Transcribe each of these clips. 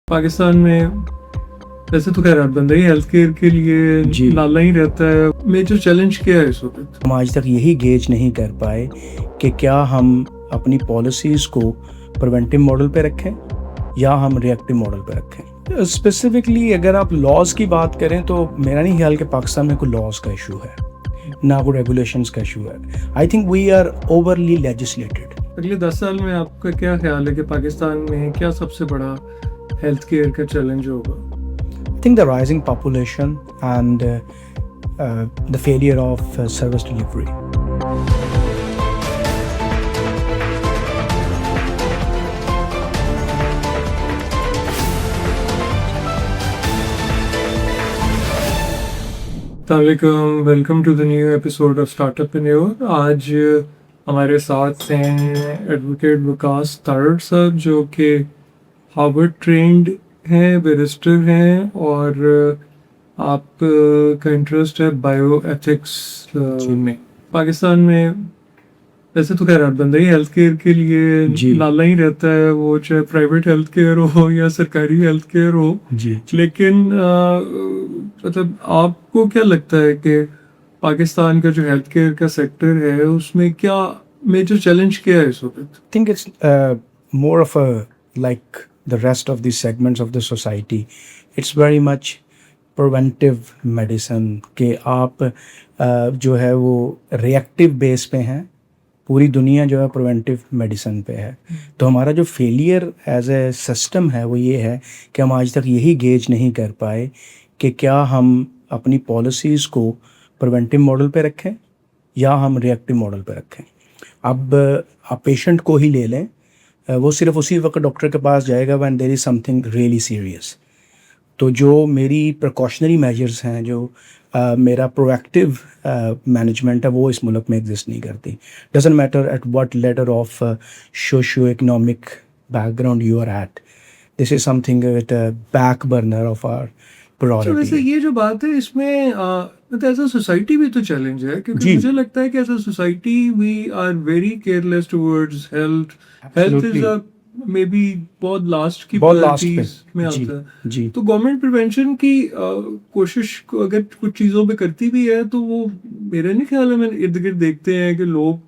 पाकिस्तान में वैसे तो खैर बंदे हेल्थ केयर के लिए जी। लाला ही रहता है। मेजर चैलेंज क्या है इस वक्त? हम आज तक यही गेज नहीं कर पाए कि क्या हम अपनी पॉलिसीज़ को प्रिवेंटिव मॉडल पे रखें या हम रिएक्टिव मॉडल पे रखें। स्पेसिफिकली अगर आप लॉज की बात करें तो मेरा नहीं ख्याल कि पाकिस्तान में कोई लॉज का इशू है, ना कोई रेगुलेशंस का इशू है। I think we are overly legislated. अगले 10 साल में आपका क्या ख्याल है कि पाकिस्तान में क्या सबसे बड़ा हेल्थ केयर का चैलेंज होगा? I think the rising population and the failure of service delivery. अस्सलामुअलैकुम, welcome to the new episode of Startupreneur. आज हमारे साथ हैं एडवोकेट विकास तारड़ साहब, जो कि हार्वर्ड ट्रेंड हैं, बैरिस्टर हैं और आपका इंटरेस्ट है बायो एथिक्स में। पाकिस्तान में वैसे तो खैर बंदा ही हेल्थ केयर के लिए जी। लाला ही रहता है, वो चाहे प्राइवेट हेल्थ केयर हो या सरकारी हेल्थ केयर हो। जी। लेकिन मतलब आपको क्या लगता है कि पाकिस्तान का जो हेल्थ केयर का सेक्टर है उसमें क्या मेजर चैलेंज क्या है इस वक्त? I think it's more of a like the rest of the segments of the society. It's very much preventive medicine कि आप जो है वो reactive बेस पे हैं। पूरी दुनिया जो है प्रिवेंटिव मेडिसिन पे है। तो हमारा जो फेलियर एज ए सिस्टम है वो ये है कि हम आज तक यही गेज नहीं कर पाए कि क्या हम अपनी पॉलिसीज़ को प्रिवेंटिव मॉडल पे रखें या हम रिएक्टिव मॉडल पे रखें। अब आप पेशेंट को ही ले लें, वो सिर्फ उसी वक्त डॉक्टर के पास जाएगा when there is something really serious. तो जो मेरी प्रिकॉशनरी मेजर्स हैं, जो मेरा प्रोएक्टिव मैनेजमेंट है, वो इस मुल्क में एग्जिस्ट नहीं करती। Doesn't matter at what level of socio economic background you are at, this is something with back burner of our तो वैसे प्रायोरिटी। ये जो बात है इसमें मतलब एज अ सोसाइटी भी तो चैलेंज है, क्योंकि जी। मुझे लगता है कि as a society we are very careless towards health. Health is Absolutely. Uh maybe बहुत लास्ट की बहुत लास्ट पे। प्रायोरिटीज में जी। आता है। जी। तो गवर्नमेंट प्रिवेंशन की कोशिश अगर कुछ चीज़ों पे करती भी है तो वो मेरा नहीं ख्याल है, मैंने इर्द गिर्द देखते हैं कि लोग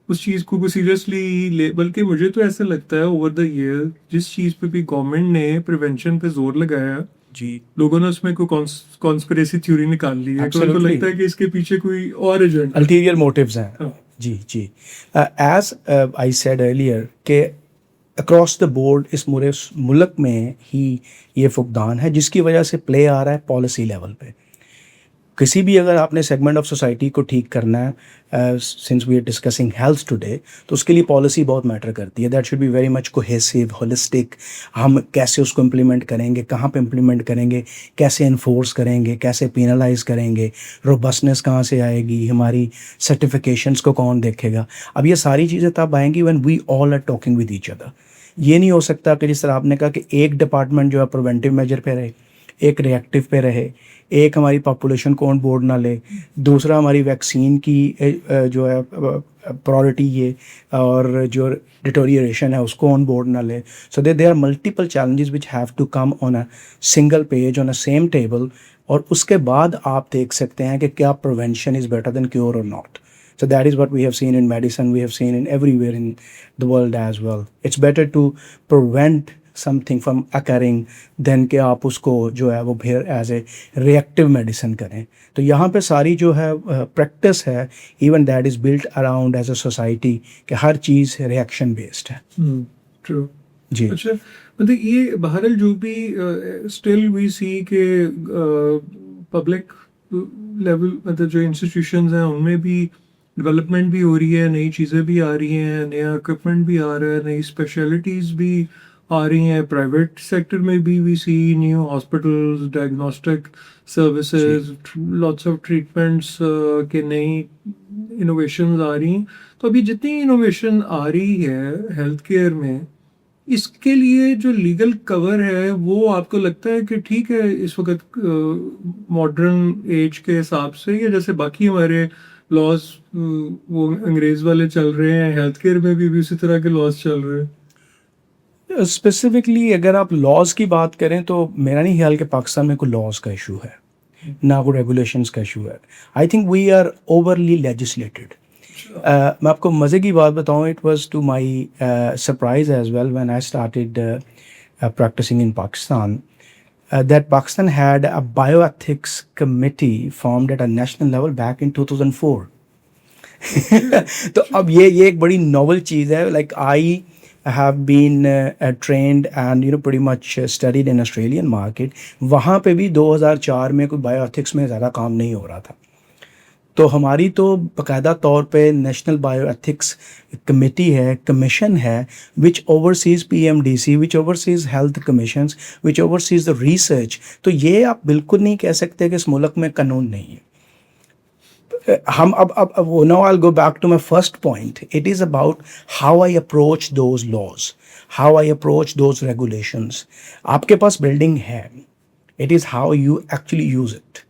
उस चीज़ को सीरियसली ले। बल्कि मुझे तो ऐसा लगता है ओवर द ईयर जिस चीज़ पे भी गवर्नमेंट ने प्रिवेंशन पे जोर लगाया, जी। लोगों ने उसमें कोई कॉन्स्पिरेसी थ्योरी निकाल ली है, तो उनको Absolutely. लगता है कि इसके पीछे कोई और एजेंडा। अल्टीरियर मोटिव्स हैं। हाँ। जी। जी। एज आई सेड अर्लियर के अक्रॉस द बोर्ड इस पूरे मुल्क में ही ये फुकदान है, जिसकी वजह से प्ले आ रहा है पॉलिसी लेवल पे। किसी भी अगर आपने सेगमेंट ऑफ सोसाइटी को ठीक करना है, since we are discussing health today, तो उसके लिए पॉलिसी बहुत मैटर करती है। That should be very much cohesive, holistic. हम कैसे उसको इम्प्लीमेंट करेंगे, कहाँ पे इम्प्लीमेंट करेंगे, कैसे इन्फोर्स करेंगे, कैसे पेनलाइज करेंगे, रोबस्टनेस कहाँ से आएगी, हमारी सर्टिफिकेशंस को कौन देखेगा। अब ये सारी चीज़ें तब आएंगी when we all are talking with each other. ये नहीं हो सकता कि जिस तरह आपने कहा कि एक डिपार्टमेंट जो है प्रिवेंटिव मेजर पे रहे, एक रिएक्टिव पे रहे, एक हमारी पॉपुलेशन को ऑन बोर्ड ना ले, दूसरा हमारी वैक्सीन की जो है प्रायोरिटी ये और जो डिटोरिएशन है उसको ऑन बोर्ड ना ले। So they are multiple challenges which have to come on a single page on a same table, और उसके बाद आप देख सकते हैं कि क्या prevention is better than cure और not. So that is what we have seen in medicine, we have seen in everywhere in the world as well. It's better to prevent something from occurring than कि आप उसको जो है वो फिर as a reactive medicine करें. तो यहाँ पे सारी जो है प्रैक्टिस है, even that is built around as a society, कि हर चीज़ रिएक्शन बेस्ड है. ट्रू। जी. अच्छा, मतलब ये बहरहाल जो भी स्टिल वी सी के पब्लिक लेवल, मतलब जो इंस्टीट्यूशंस हैं उनमें भी डेवलपमेंट भी हो रही है, नई चीज़ें भी आ रही हैं, नया इक्विपमेंट भी आ रहा है, नई स्पेशलिटीज़ भी आ रही हैं। प्राइवेट सेक्टर में भी we see new hospitals, diagnostic services, lots of treatments के नई इनोवेशंस आ रही हैं। तो अभी जितनी इनोवेशन आ रही है हेल्थ केयर में, इसके लिए जो लीगल कवर है वो आपको लगता है कि ठीक है इस वक्त मॉडर्न एज के हिसाब से, या जैसे बाकी हमारे लॉज वो अंग्रेज वाले चल रहे हैं, हेल्थ केयर में भी उसी तरह के लॉज चल रहे हैं? स्पेसिफिकली अगर आप लॉज की बात करें तो मेरा नहीं ख्याल कि पाकिस्तान में कोई लॉज का इशू है, ना कोई रेगुलेशंस का इशू है. I think we are overly legislated. मैं आपको मज़े की बात बताऊं, it was to my surprise as well when I started practicing in Pakistan, that Pakistan had a bioethics committee formed at a national level back in 2004. तो अब ये एक बड़ी नॉवल चीज़ है. Like I have been trained and pretty much studied in Australian market. वहाँ पे भी 2004 में कोई बायोएथिक्स में ज़्यादा काम नहीं हो रहा था. तो हमारी तो बाकायदा तौर पे नेशनल बायोएथिक्स कमेटी है, कमीशन है, which oversees PMDC, which oversees health commissions, which oversees the research. तो ये आप बिल्कुल नहीं कह सकते कि इस मुल्क में कानून नहीं है. हम अब now I will go back to my first point. It is about how I approach those laws, how I approach those regulations. आपके पास बिल्डिंग है, it is how you actually use it.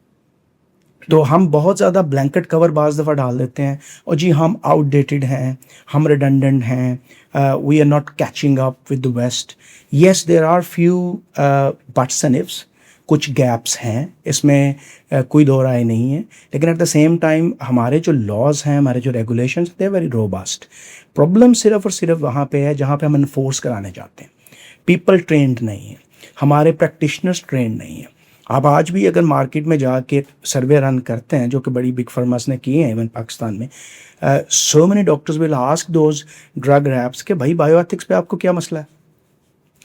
तो हम बहुत ज़्यादा ब्लैंकेट कवर बाज़ दफ़ा डाल देते हैं और जी हम आउटडेटेड हैं, हम रिडंडेंट हैं, we are not catching up with the West. Yes there are few buts and ifs, कुछ गैप्स हैं इसमें, कोई दो राय नहीं है. लेकिन एट द सेम टाइम हमारे जो लॉज हैं, हमारे जो regulations, they are very robust. Problem सिर्फ और सिर्फ वहाँ पे है जहाँ पे हम इन्फोर्स कराने जाते हैं. पीपल ट्रेंड नहीं है, हमारे प्रैक्टिशनर्स ट्रेंड नहीं है. आप आज भी अगर मार्केट में जाके सर्वे रन करते हैं, जो कि बड़ी बिग फर्मास ने किए हैं इवन पाकिस्तान में, so many doctors will ask those drug reps कि भाई बायोएथिक्स पे आपको क्या मसला है,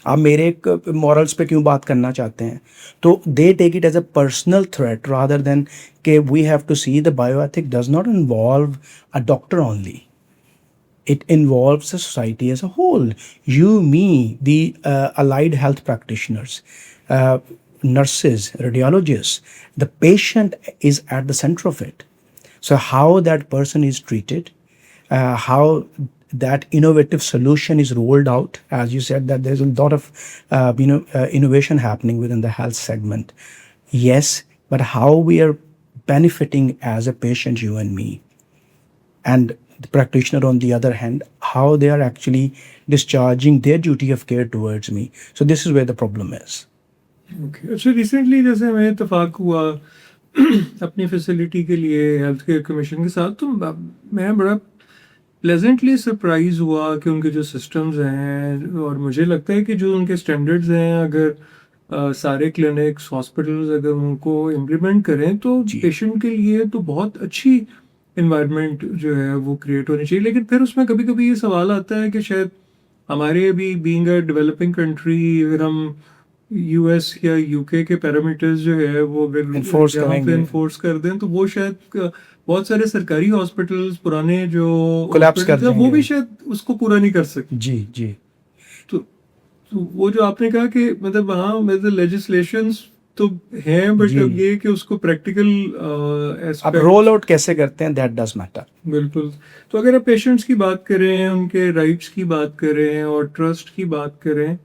आप मेरे मॉरल्स पे क्यों बात करना चाहते हैं. तो they take it as a personal threat rather than कि we have to see the bioethic does not involve a doctor only. It involves the society as a whole. You, me, the allied health practitioners, nurses, radiologists, the patient is at the center of it. So how that person is treated, how that innovative solution is rolled out, as you said that there's a lot of innovation happening within the health segment. Yes, but how we are benefiting as a patient, you and me, and the practitioner on the other hand, how they are actually discharging their duty of care towards me. So this is where the problem is. Okay. अच्छा, recently जैसे हमें इत्तेफाक हुआ अपनी facility के लिए health care commission के साथ, तो मैं बड़ा प्लेजेंटली सरप्राइज हुआ कि उनके जो सिस्टम्स हैं, और मुझे लगता है कि जो उनके स्टैंडर्ड्स हैं, अगर सारे क्लिनिक्स, हॉस्पिटल्स अगर उनको इम्प्लीमेंट करें तो पेशेंट के लिए तो बहुत अच्छी इन्वायरमेंट जो है वो क्रिएट होनी चाहिए. लेकिन फिर उसमें कभी कभी ये सवाल आता है कि शायद हमारे अभी बीइंग अ डेवलपिंग कंट्री, अगर हम US या UK के पैरामीटर्स जो है वो अगर Enforce यहाँ पे करेंगे. इन्फोर्स कर दें तो वो शायद बहुत सारे सरकारी हॉस्पिटल्स पुराने जो Collapse कर hospitals हैं, वो देंगे. भी शायद उसको पूरा नहीं कर सकते. जी जी. तो वो जो आपने कहा कि मतलब हाँ, मतलब लेजिस्लेशंस तो हैं, बट जी. अब ये कि उसको प्रैक्टिकल अब एस्पेक्ट. रोल आउट कैसे करते हैं, दैट डज मैटर. बिल्कुल. तो अगर आप पेशेंट्स की बात करें, उनके राइट्स की बात करें और ट्रस्ट की बात करें,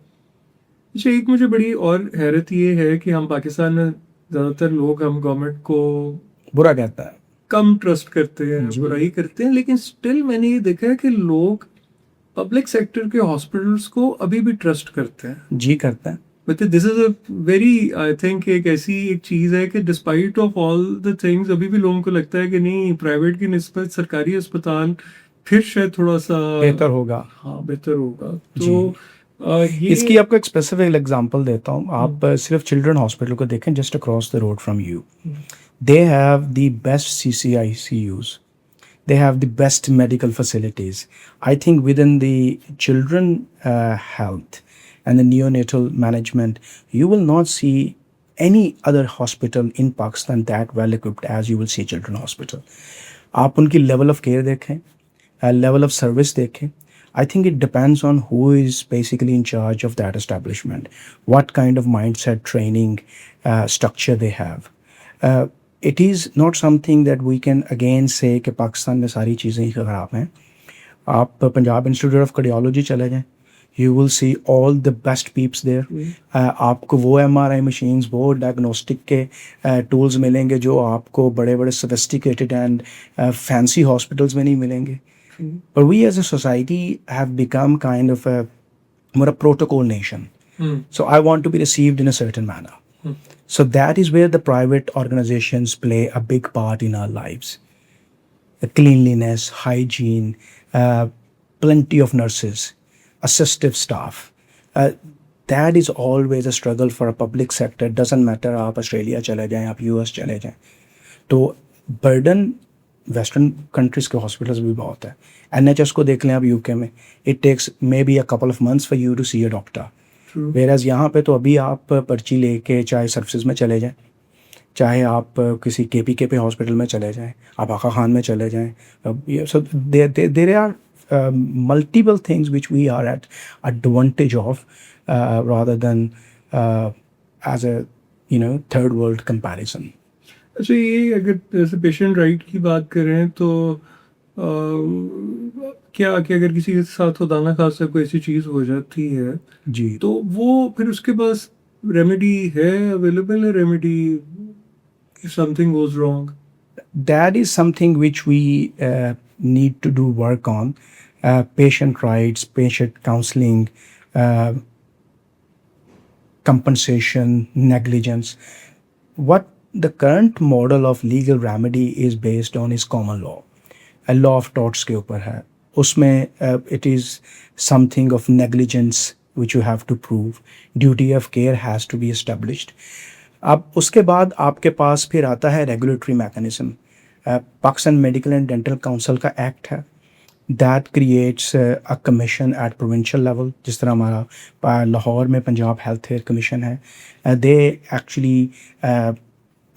अच्छा, एक मुझे बड़ी और हैरत ये है कि हम पाकिस्तान में ज़्यादातर लोग हम गवर्नमेंट को बुरा कहता है. कम ट्रस्ट करते हैं, जी. बुराई करते हैं, लेकिन स्टिल मैंने ये देखा है कि लोग पब्लिक सेक्टर के हॉस्पिटल्स को अभी भी ट्रस्ट करते हैं. जी करता है. मतलब this is a very, I think एक ऐसी एक चीज़ है कि despite of all the things अभी भी लोगों को लगता है कि नहीं, प्राइवेट की निस्बत सरकारी अस्पताल फिर शायद थोड़ा सा बेहतर होगा. हाँ, बेहतर होगा. तो ये इसकी आपको एक स्पेसिफिक एग्जांपल देता हूँ. आप सिर्फ चिल्ड्रन हॉस्पिटल को देखें, just across the road from you. They have the best CCICUs. They have the best medical facilities. I think within the children health and the neonatal management, you will not see any other hospital in Pakistan that well equipped as you will see Children Hospital. आप उनकी level of care देखें, level of service देखें. I think it depends on who is basically in charge of that establishment, what kind of mindset, training, structure they have. It is not something that we can again say कि पाकिस्तान में सारी चीज़ें ही ख़राब हैं. आप Punjab institute of cardiology चले जाएं, you will see all the best peeps there. आपको वो MRI machines, वो diagnostic के tools मिलेंगे जो आपको बड़े बड़े sophisticated and fancy hospitals में नहीं मिलेंगे. But we as a society have become kind of a we're a protocol nation. So I want to be received in a certain manner. So that is where the private organizations play a big part in our lives. Cleanliness, hygiene, plenty of nurses, assistive staff. That is always a struggle for a public sector. Doesn't matter आप Australia चले जाएं, आप US चले जाएं. तो burden western countries के hospitals भी बहुत है. NHS को देख लें आप यूके में, it takes maybe a couple of months for you to see a doctor. Whereas यहाँ पे तो अभी आप पर्ची लेके चाहे सर्विसेज में चले जाएं, चाहे आप किसी KPK पे हॉस्पिटल में चले जाएं, आप आका खान में चले जाएं. So there are multiple things which we are at advantage of rather than as a third world comparison. अच्छा, ये अगर जैसे पेशेंट राइट की बात करें तो क्या कि अगर किसी के साथ खुदा खासा कोई ऐसी चीज़ हो जाती है जी, तो वो फिर उसके पास रेमेडी है, अवेलेबल है remedy if something goes wrong? that is something which we need to do work on. Patient rights, patient counseling, compensation, negligence. What the current model of legal remedy is based on is common law. A law of torts के ऊपर है. उसमें it is something of negligence which you have to prove. Duty of care has to be established. अब उसके बाद आपके पास फिर आता है regulatory mechanism. Pakistan medical and dental council का एक्ट है. That creates a commission at provincial level, जिस तरह हमारा लाहौर में पंजाब हेल्थ केयर कमीशन है. They actually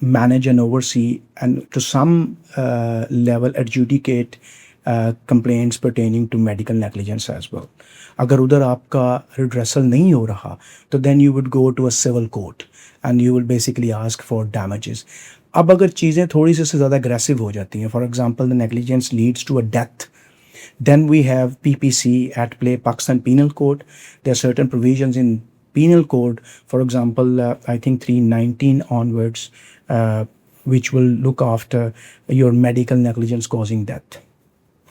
manage and oversee and to some level adjudicate complaints pertaining to medical negligence as well. अगर उधर आपका redressal नहीं हो रहा तो then you would go to a civil court and you will basically ask for damages. अब अगर चीज़ें थोड़ी सी ज़्यादा aggressive हो जाती हैं, for example the negligence leads to a death, then we have PPC at play, Pakistan Penal Code. There are certain provisions in Penal Code, for example, I think 319 onwards, which will look after your medical negligence causing death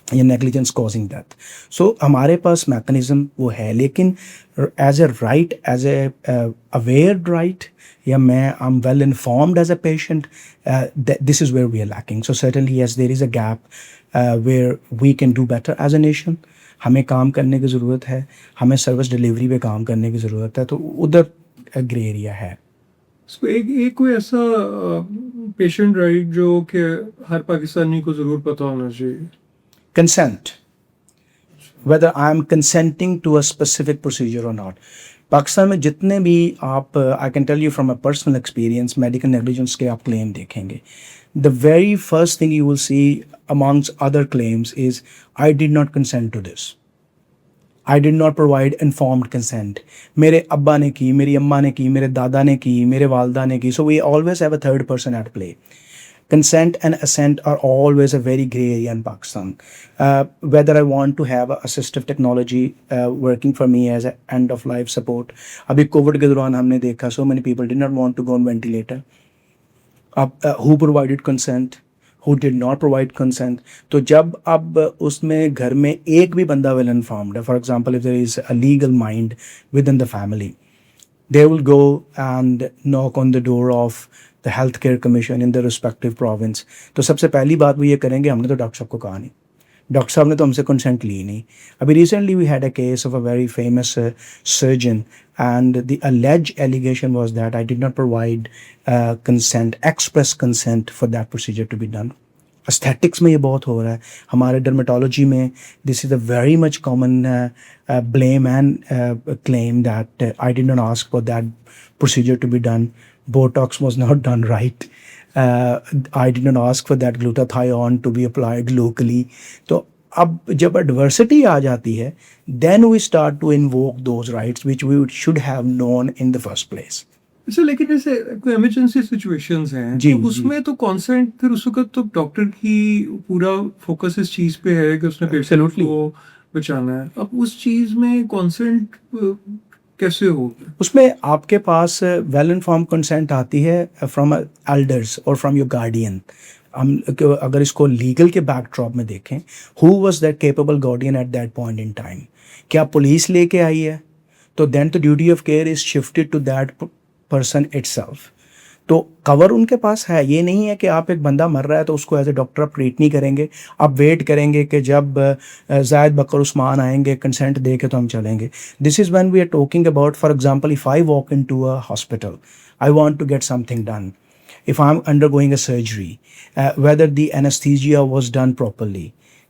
या negligence causing death. So हमारे पास mechanism वो है, लेकिन as a right, as a aware right, या मैं I'm well informed as a patient, this is where we are lacking. So certainly yes, there is a gap where we can do better as a nation. हमें काम करने की ज़रूरत है, हमें service delivery पे काम करने की ज़रूरत है, तो उधर ग्रे एरिया है. So, एक कोई ऐसा पेशेंट राइट जो कि हर पाकिस्तानी को ज़रूर पता होना चाहिए. Consent, whether I am consenting to a specific procedure or not. Pakistan में जितने भी आप I can tell you from a personal experience medical negligence के आप क्लेम देखेंगे, the very first thing you will see amongst other claims is I did not consent to this, I did not provide informed consent. मेरे अब्बा ने की, मेरी अम्मा ने की, मेरे दादा ने की, मेरे वालदा ने की. So we always have a third person at play. Consent and assent are always a very gray area in Pakistan. Whether I want to have assistive technology working for me as an end of life support. अभी Covid के दौरान हमने देखा so many people did not want to go on ventilator. Who provided consent? Who did not provide consent? तो जब अब उसमें घर में एक भी बंदा well informed है, for example if there is a legal mind within the family, they will go and knock on the door of the healthcare commission in the respective province. तो सबसे पहली बात वो ये करेंगे, हमने तो डॉक्टर साहब को कहा नहीं, डॉक्टर साहब ने तो हमसे कंसेंट ली नहीं. अभी recently we had a case of a very famous surgeon and the alleged allegation was that I did not provide consent, express consent for that procedure to be done. Aesthetics में ये बहुत हो रहा है. हमारे डर्मेटोलॉजी में this is a very much common blame and claim that I did not ask for that procedure to be done. Botox was not done right. I did not ask for that glutathione to be applied locally. तो अब जब adversity आ जाती है, then we start to invoke those rights which we should have known in the first place. अच्छा, लेकिन जैसे कोई emergency situations हैं जी, तो उसमें तो कॉन्सेंट फिर उस वक्त तो डॉक्टर की पूरा फोकस इस चीज़ पे है कि उसने पेशेंट Absolutely. को बचाना है. अब उस चीज़ में कॉन्सेंट कैसे होगा? उसमें आपके पास वेल इन्फॉर्म कंसेंट आती है फ्रॉम एल्डर्स और फ्रॉम योर गार्डियन. हम अगर इसको लीगल के बैकड्रॉप में देखें, who was that capable guardian at that point in time? क्या पुलिस लेके आई है? तो then the duty of care is shifted to that person itself. तो कवर उनके पास है, ये नहीं है कि आप एक बंदा मर रहा है तो उसको एज ए डॉक्टर आप ट्रीट नहीं करेंगे, आप वेट करेंगे कि जब जायद बकर उस्मान आएंगे कंसेंट दे के तो हम चलेंगे. This is when we are talking about, for example, if I walk into a hospital, I want to get something done, if I'm undergoing a surgery, whether the anesthesia was done properly,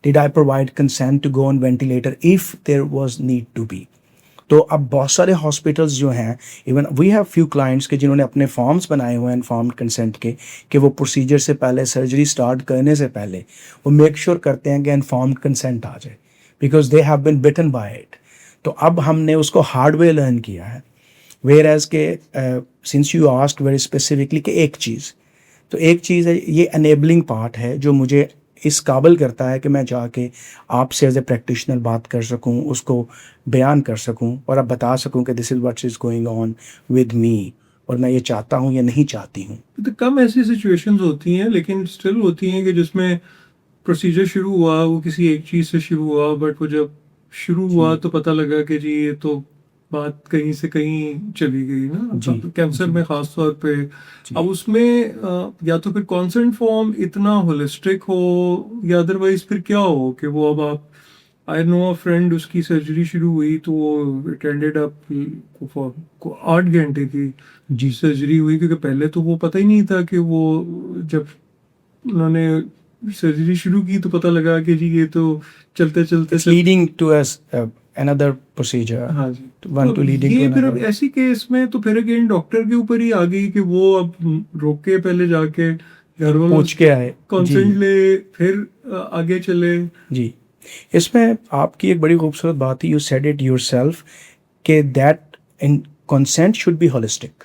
did I provide consent to go on ventilator if there was need to be. तो अब बहुत सारे hospitals जो हैं, even we have few clients के जिन्होंने अपने forms बनाए हुए हैं इन्फॉर्म्ड कंसेंट के, कि वो प्रोसीजर से पहले, सर्जरी स्टार्ट करने से पहले वो मेक श्योर करते हैं कि इन्फॉर्म्ड कंसेंट आ जाए, because they have been bitten by it. तो अब हमने उसको हार्डवेयर लर्न किया है. वेयर एज के since you asked very specifically कि एक चीज़ है, ये एनेबलिंग पार्ट है जो मुझे इस काबिल करता है कि मैं जाके आपसे एज ए प्रैक्टिशनर बात कर सकूं, उसको बयान कर सकूं और अब बता सकूं कि this is what is going on with me, और मैं ये चाहता हूं या नहीं चाहती हूं. तो कम ऐसी सिचुएशंस होती हैं, लेकिन स्टिल होती हैं कि जिसमें प्रोसीजर शुरू हुआ वो किसी एक चीज़ से शुरू हुआ, बट वो जब शुरू हुआ तो पता लगा कि जी ये तो बात कहीं से कहीं चली गई ना. कैंसर में खास तौर पे अब उसमें या तो फिर कॉन्सेंट फॉर्म इतना होलिस्टिक हो या अदरवाइज फिर क्या हो कि वो अब आप, आई नो अ फ्रेंड, उसकी सर्जरी शुरू हुई तो वो इट एंडेड अप 8 घंटे की सर्जरी हुई, क्योंकि पहले तो वो पता ही नहीं था कि वो, जब उन्होंने सर्जरी शुरू की तो पता लगा कि जी ये तो चलते चलते लीडिंग टू another procedure. हाँ जी. One to leading ये to फिर अब another. ऐसी केस में तो फिर अगेन डॉक्टर के ऊपर ही आ गई कि वो अब रोक के पहले जाके घर वालों पूछ के आए, कंसेंट ले, फिर आगे चले. जी. इसमें आपकी एक बड़ी खूबसूरत बात है, यू सेड इट योरसेल्फ, कि that in consent should be holistic.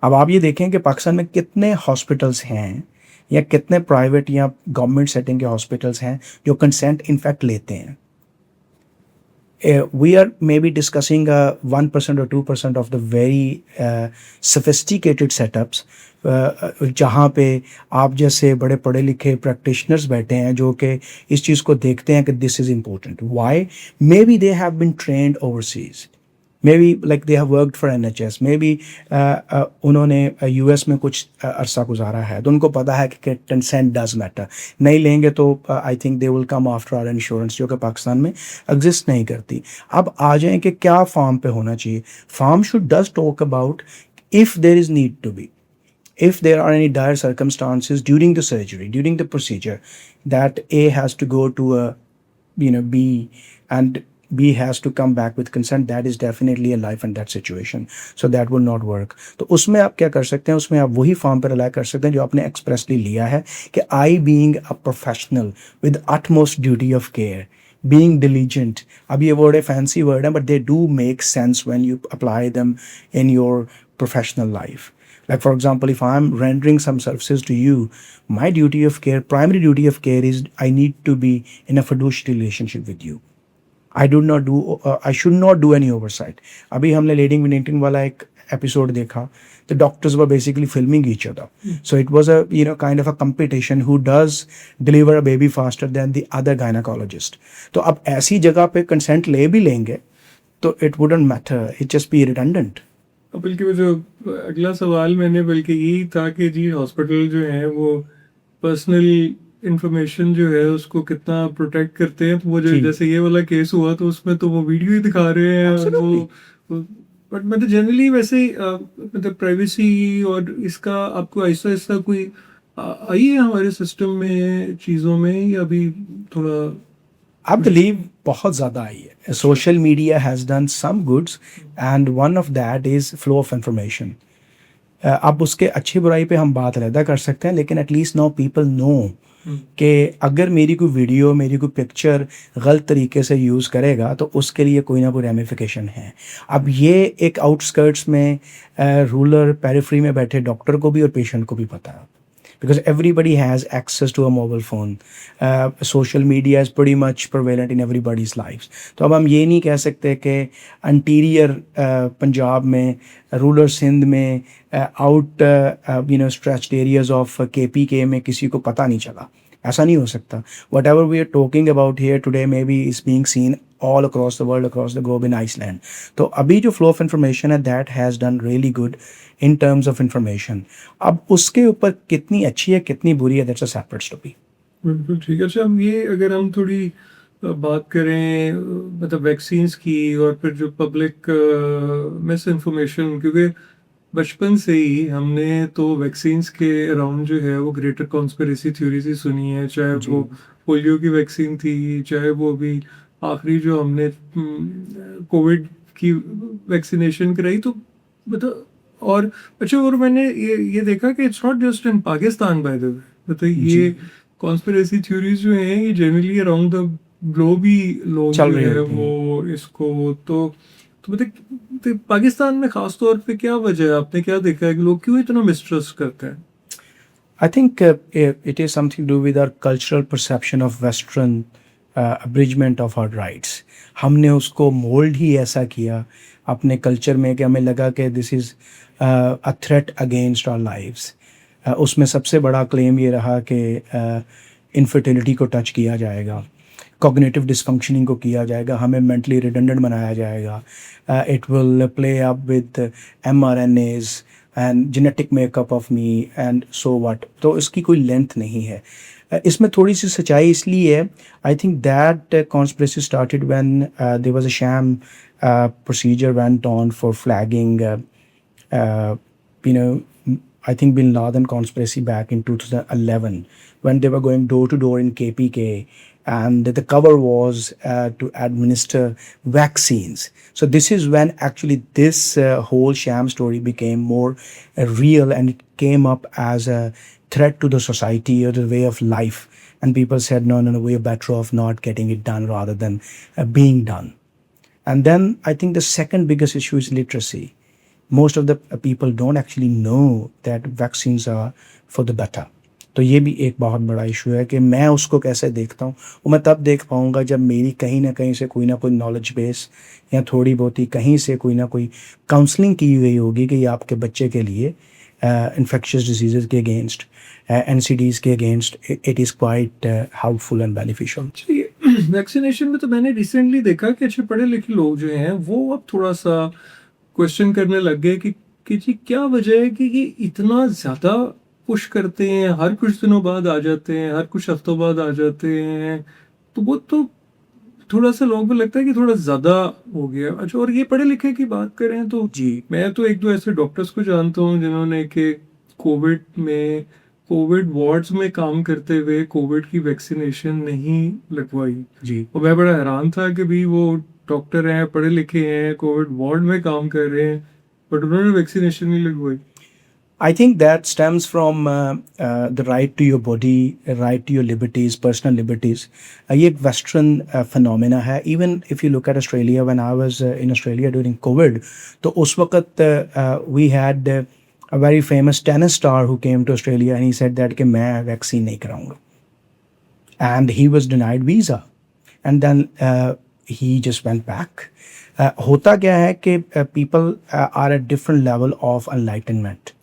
अब आप ये देखें कि पाकिस्तान में कितने हॉस्पिटल्स हैं या कितने प्राइवेट या गवर्नमेंट सेटिंग के हॉस्पिटल्स हैं जो कंसेंट इनफैक्ट लेते हैं. We are maybe discussing 1% or 2% of the very sophisticated setups, जहाँ पे आप जैसे बड़े पढ़े लिखे प्रैक्टिशनर्स बैठे हैं जो कि इस चीज़ को देखते हैं कि this is important. Why? Maybe they have been trained overseas, maybe like they have worked for NHS, maybe उन्होंने US में कुछ अरसा गुजारा है तो उनको पता है कि कंसेंट डज मैटर. नहीं लेंगे तो I think they will come after our insurance, जो कि पाकिस्तान में एग्जिस्ट नहीं करती. अब आ जाएं कि क्या फॉर्म पे होना चाहिए. Form should does talk about if there is need to be, if there are any dire circumstances during the surgery, during the procedure, that A has to go to a B, and B has to come back with consent, that is definitely a life and death situation, so that will not work. तो उसमें आप क्या कर सकते हैं, उसमें आप वही फॉर्म पर रिलाई कर सकते हैं जो आपने एक्सप्रेसली लिया है कि I being a professional with utmost duty of care, being diligent. अब ये वर्ड है, फैंसी वर्ड है, but they do make sense when you apply them in your professional life. Like for example, if I'm rendering some services to you, my duty of care, primary duty of care is I need to be in a fiduciary relationship with you. I should not do any oversight. अभी हमने leading विनिंगटन वाला एक episode देखा, the doctors were basically filming each other. So it was a kind of a competition who does deliver a baby faster than the other gynecologist. तो अब ऐसी जगह पे कंसेंट ले भी लेंगे तो it wouldn't matter, it just be redundant. बल्कि वो जो अगला सवाल मैंने बल्कि यही था कि जी हॉस्पिटल जो है वो पर्सनल इंफॉर्मेशन जो है उसको कितना प्रोटेक्ट करते हैं. तो वो जो जैसे ये वाला केस हुआ तो उसमें तो वो वीडियो ही दिखा रहे हैं वो, बट मतलब जनरली वैसे मतलब प्राइवेसी और इसका आपको आहिस्ता आहिस्ता कोई आई है हमारे सिस्टम में चीज़ों में, या अभी थोड़ा I believe बहुत ज़्यादा आई है. Social media has done some goods and one of that is flow of information. अब उसके अच्छी बुराई पे हम बात अलग कर सकते हैं, लेकिन एटलीस्ट नाउ पीपल नो कि अगर मेरी कोई वीडियो, मेरी कोई पिक्चर गलत तरीके से यूज़ करेगा तो उसके लिए कोई ना कोई रेमिफिकेशन है. अब ये एक आउटस्कर्ट्स में रूरल पेरिफेरी में बैठे डॉक्टर को भी और पेशेंट को भी पता है, because everybody has access to a mobile phone. Social media is pretty much prevalent in everybody's lives. तो अब हम ये नहीं कह सकते कि इंटीरियर पंजाब में, रूरल सिंध में, out stretched areas of KPK में किसी को पता नहीं चला. ऐसा नहीं हो सकता. Whatever we are talking about here today maybe is being seen all across the world, across the globe in Iceland. तो अभी जो flow of information है that has done really good in terms of information. अब उसके ऊपर कितनी अच्छी है कितनी बुरी है, that's a separate story. बिल्कुल ठीक है। अच्छा, हम ये अगर हम थोड़ी बात करें मतलब वैक्सीन्स की और फिर जो पब्लिक मिस इन्फॉर्मेशन, क्योंकि बचपन से ही हमने तो वैक्सीन्स के अराउंड जो है वो ग्रेटर कॉन्स्पिरेसी थ्योरीज ही सुनी है, चाहे जी। वो पोलियो की वैक्सीन थी, चाहे वो अभी आखिरी जो हमने कोविड की वैक्सीनेशन कराई, तो मतलब और अच्छा, और मैंने ये देखा कि it's not just in Pakistan by the way, मतलब ये कॉन्स्पिरेसी थ्योरीज जो हैं ये जनरली अराउंड द ग्लोब ही लोग चल जो रही है होती हैं। वो इसको तो मतलब तो पाकिस्तान में खास तौर पे क्या वजह है, आपने क्या देखा है कि लोग क्यों इतना मिसट्रस्ट करते हैं? I think it is something to do with our cultural perception of Western abridgment of our rights. हमने उसको मोल्ड ही ऐसा किया अपने कल्चर में कि हमें लगा कि this is a threat against our lives. उसमें सबसे बड़ा क्लेम ये रहा कि इनफर्टिलिटी को टच किया जाएगा, कॉग्निटिव डिसफंक्शनिंग को किया जाएगा, हमें मेंटली रिडंडेंट बनाया जाएगा, it will play up with mRNAs and genetic makeup of me and so what. तो इसकी कोई लेंथ नहीं है. इसमें थोड़ी सी सच्चाई इसलिए है, I think that conspiracy started when there was a sham procedure went on for flagging you know, I think Bin Laden conspiracy back in 2011 when they were going door to door in KPK, and the cover was to administer vaccines. So this is when actually this whole sham story became more real, and it came up as a threat to the society or the way of life. And people said, no, we're better off not getting it done rather than being done. And then I think the second biggest issue is literacy. Most of the people don't actually know that vaccines are for the better. तो ये भी एक बहुत बड़ा issue है कि मैं उसको कैसे देखता हूँ, वो मैं तब देख पाऊँगा जब मेरी कहीं ना कहीं से कोई ना कोई नॉलेज बेस या थोड़ी बहुत ही कहीं से कोई ना कोई काउंसलिंग की गई होगी कि ये आपके बच्चे के लिए इन्फेक्शियस डिजीज़ के अगेंस्ट, NCDs के against it is quite helpful and beneficial. Vaccination में तो मैंने रिसेंटली देखा कि अच्छे पढ़े लिखे लोग जो हैं वो अब थोड़ा सा क्वेश्चन करने लग गए कि जी क्या वजह है कि ये इतना ज़्यादा पुश करते हैं, हर कुछ दिनों बाद आ जाते हैं, हर कुछ हफ्तों बाद आ जाते हैं, तो वो तो थोड़ा सा लोगों को लगता है कि थोड़ा ज़्यादा हो गया. अच्छा, और ये पढ़े लिखे की बात करें तो जी. मैं तो एक दो ऐसे डॉक्टर्स को जानता हूँ जिन्होंने कि कोविड वार्ड्स में काम करते हुए कोविड की वैक्सीनेशन नहीं लगवाई. जी. और मैं बड़ा हैरान था कि भी वो डॉक्टर हैं, पढ़े लिखे हैं, कोविड वार्ड में काम कर रहे हैं, बट उन्होंने वैक्सीनेशन नहीं लगवाई. I think that stems from the right to your body, right to your liberties, personal liberties. ये एक Western phenomena है. Even if you look at Australia, when I was in Australia during COVID, तो उस वक्त we had a very famous tennis star who came to Australia and he said that कि मैं vaccine नहीं कराऊंगा. And he was denied visa. And then he just went back. होता क्या है कि people are at different level of enlightenment.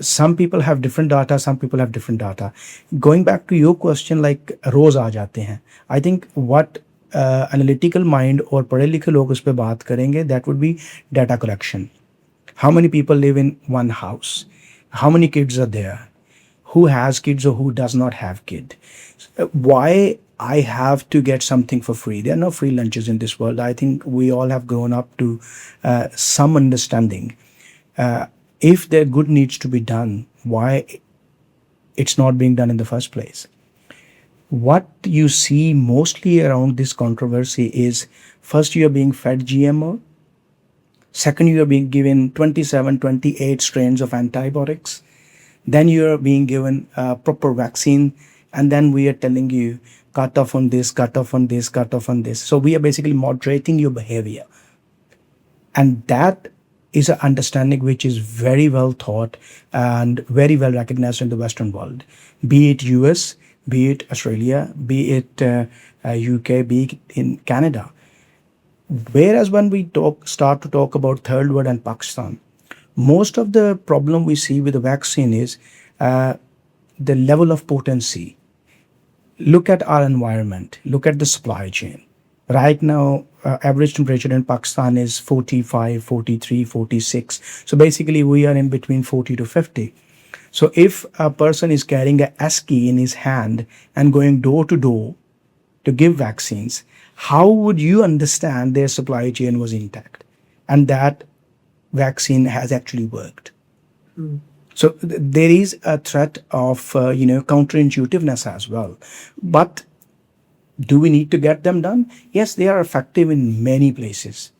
Some people have different data, some people have different data. Going back to your question, like रोज आ जाते हैं. I think what analytical mind और पढ़े लिखे लोग उस पर बात करेंगे, that would be data collection. How many people live in one house? How many kids are there? Who has kids or who does not have kids? Why I have to get something for free? There are no free lunches in this world. I think we all have grown up to some understanding. If their good needs to be done, why it's not being done in the first place? What you see mostly around this controversy is, first you are being fed GMO, second you are being given 27, 28 strains of antibiotics, then you are being given a proper vaccine, and then we are telling you cut off on this, cut off on this, cut off on this. So we are basically moderating your behavior, and that is an understanding which is very well thought and very well recognized in the Western world, be it US, be it Australia, be it UK, be it in Canada. Whereas when we start to talk about third world and Pakistan, most of the problem we see with the vaccine is the level of potency. Look at our environment, look at the supply chain. Right now, average temperature in Pakistan is 45, 43, 46. So basically, we are in between 40 to 50. So if a person is carrying a ASCII in his hand and going door to door to give vaccines, how would you understand their supply chain was intact and that vaccine has actually worked? Hmm. So there is a threat of counterintuitiveness as well. But do we need to get them done? Yes, they are effective in many places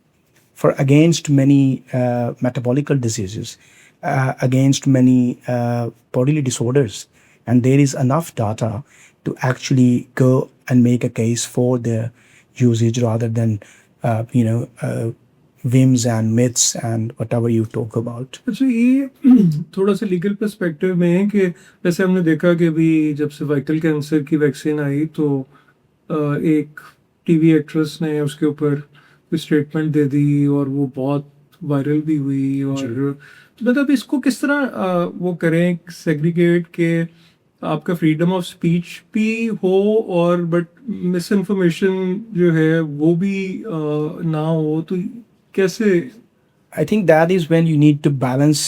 for against many metabolical diseases, against many bodily disorders, and there is enough data to actually go and make a case for their usage rather than whims and myths and whatever you talk about. अच्छा, ये थोड़ा सा legal perspective में है कि जैसे हमने देखा कि अभी जब सर्वाइकल कैंसर की वैक्सीन आई तो एक टीवी एक्ट्रेस ने उसके ऊपर कोई स्टेटमेंट दे दी और वो बहुत वायरल भी हुई। और मतलब इसको किस तरह वो करें सेग्रीगेट के आपका फ्रीडम ऑफ स्पीच भी हो और बट मिस इन्फॉर्मेशन जो है वो भी ना हो, तो कैसे? I think that is when you need to balance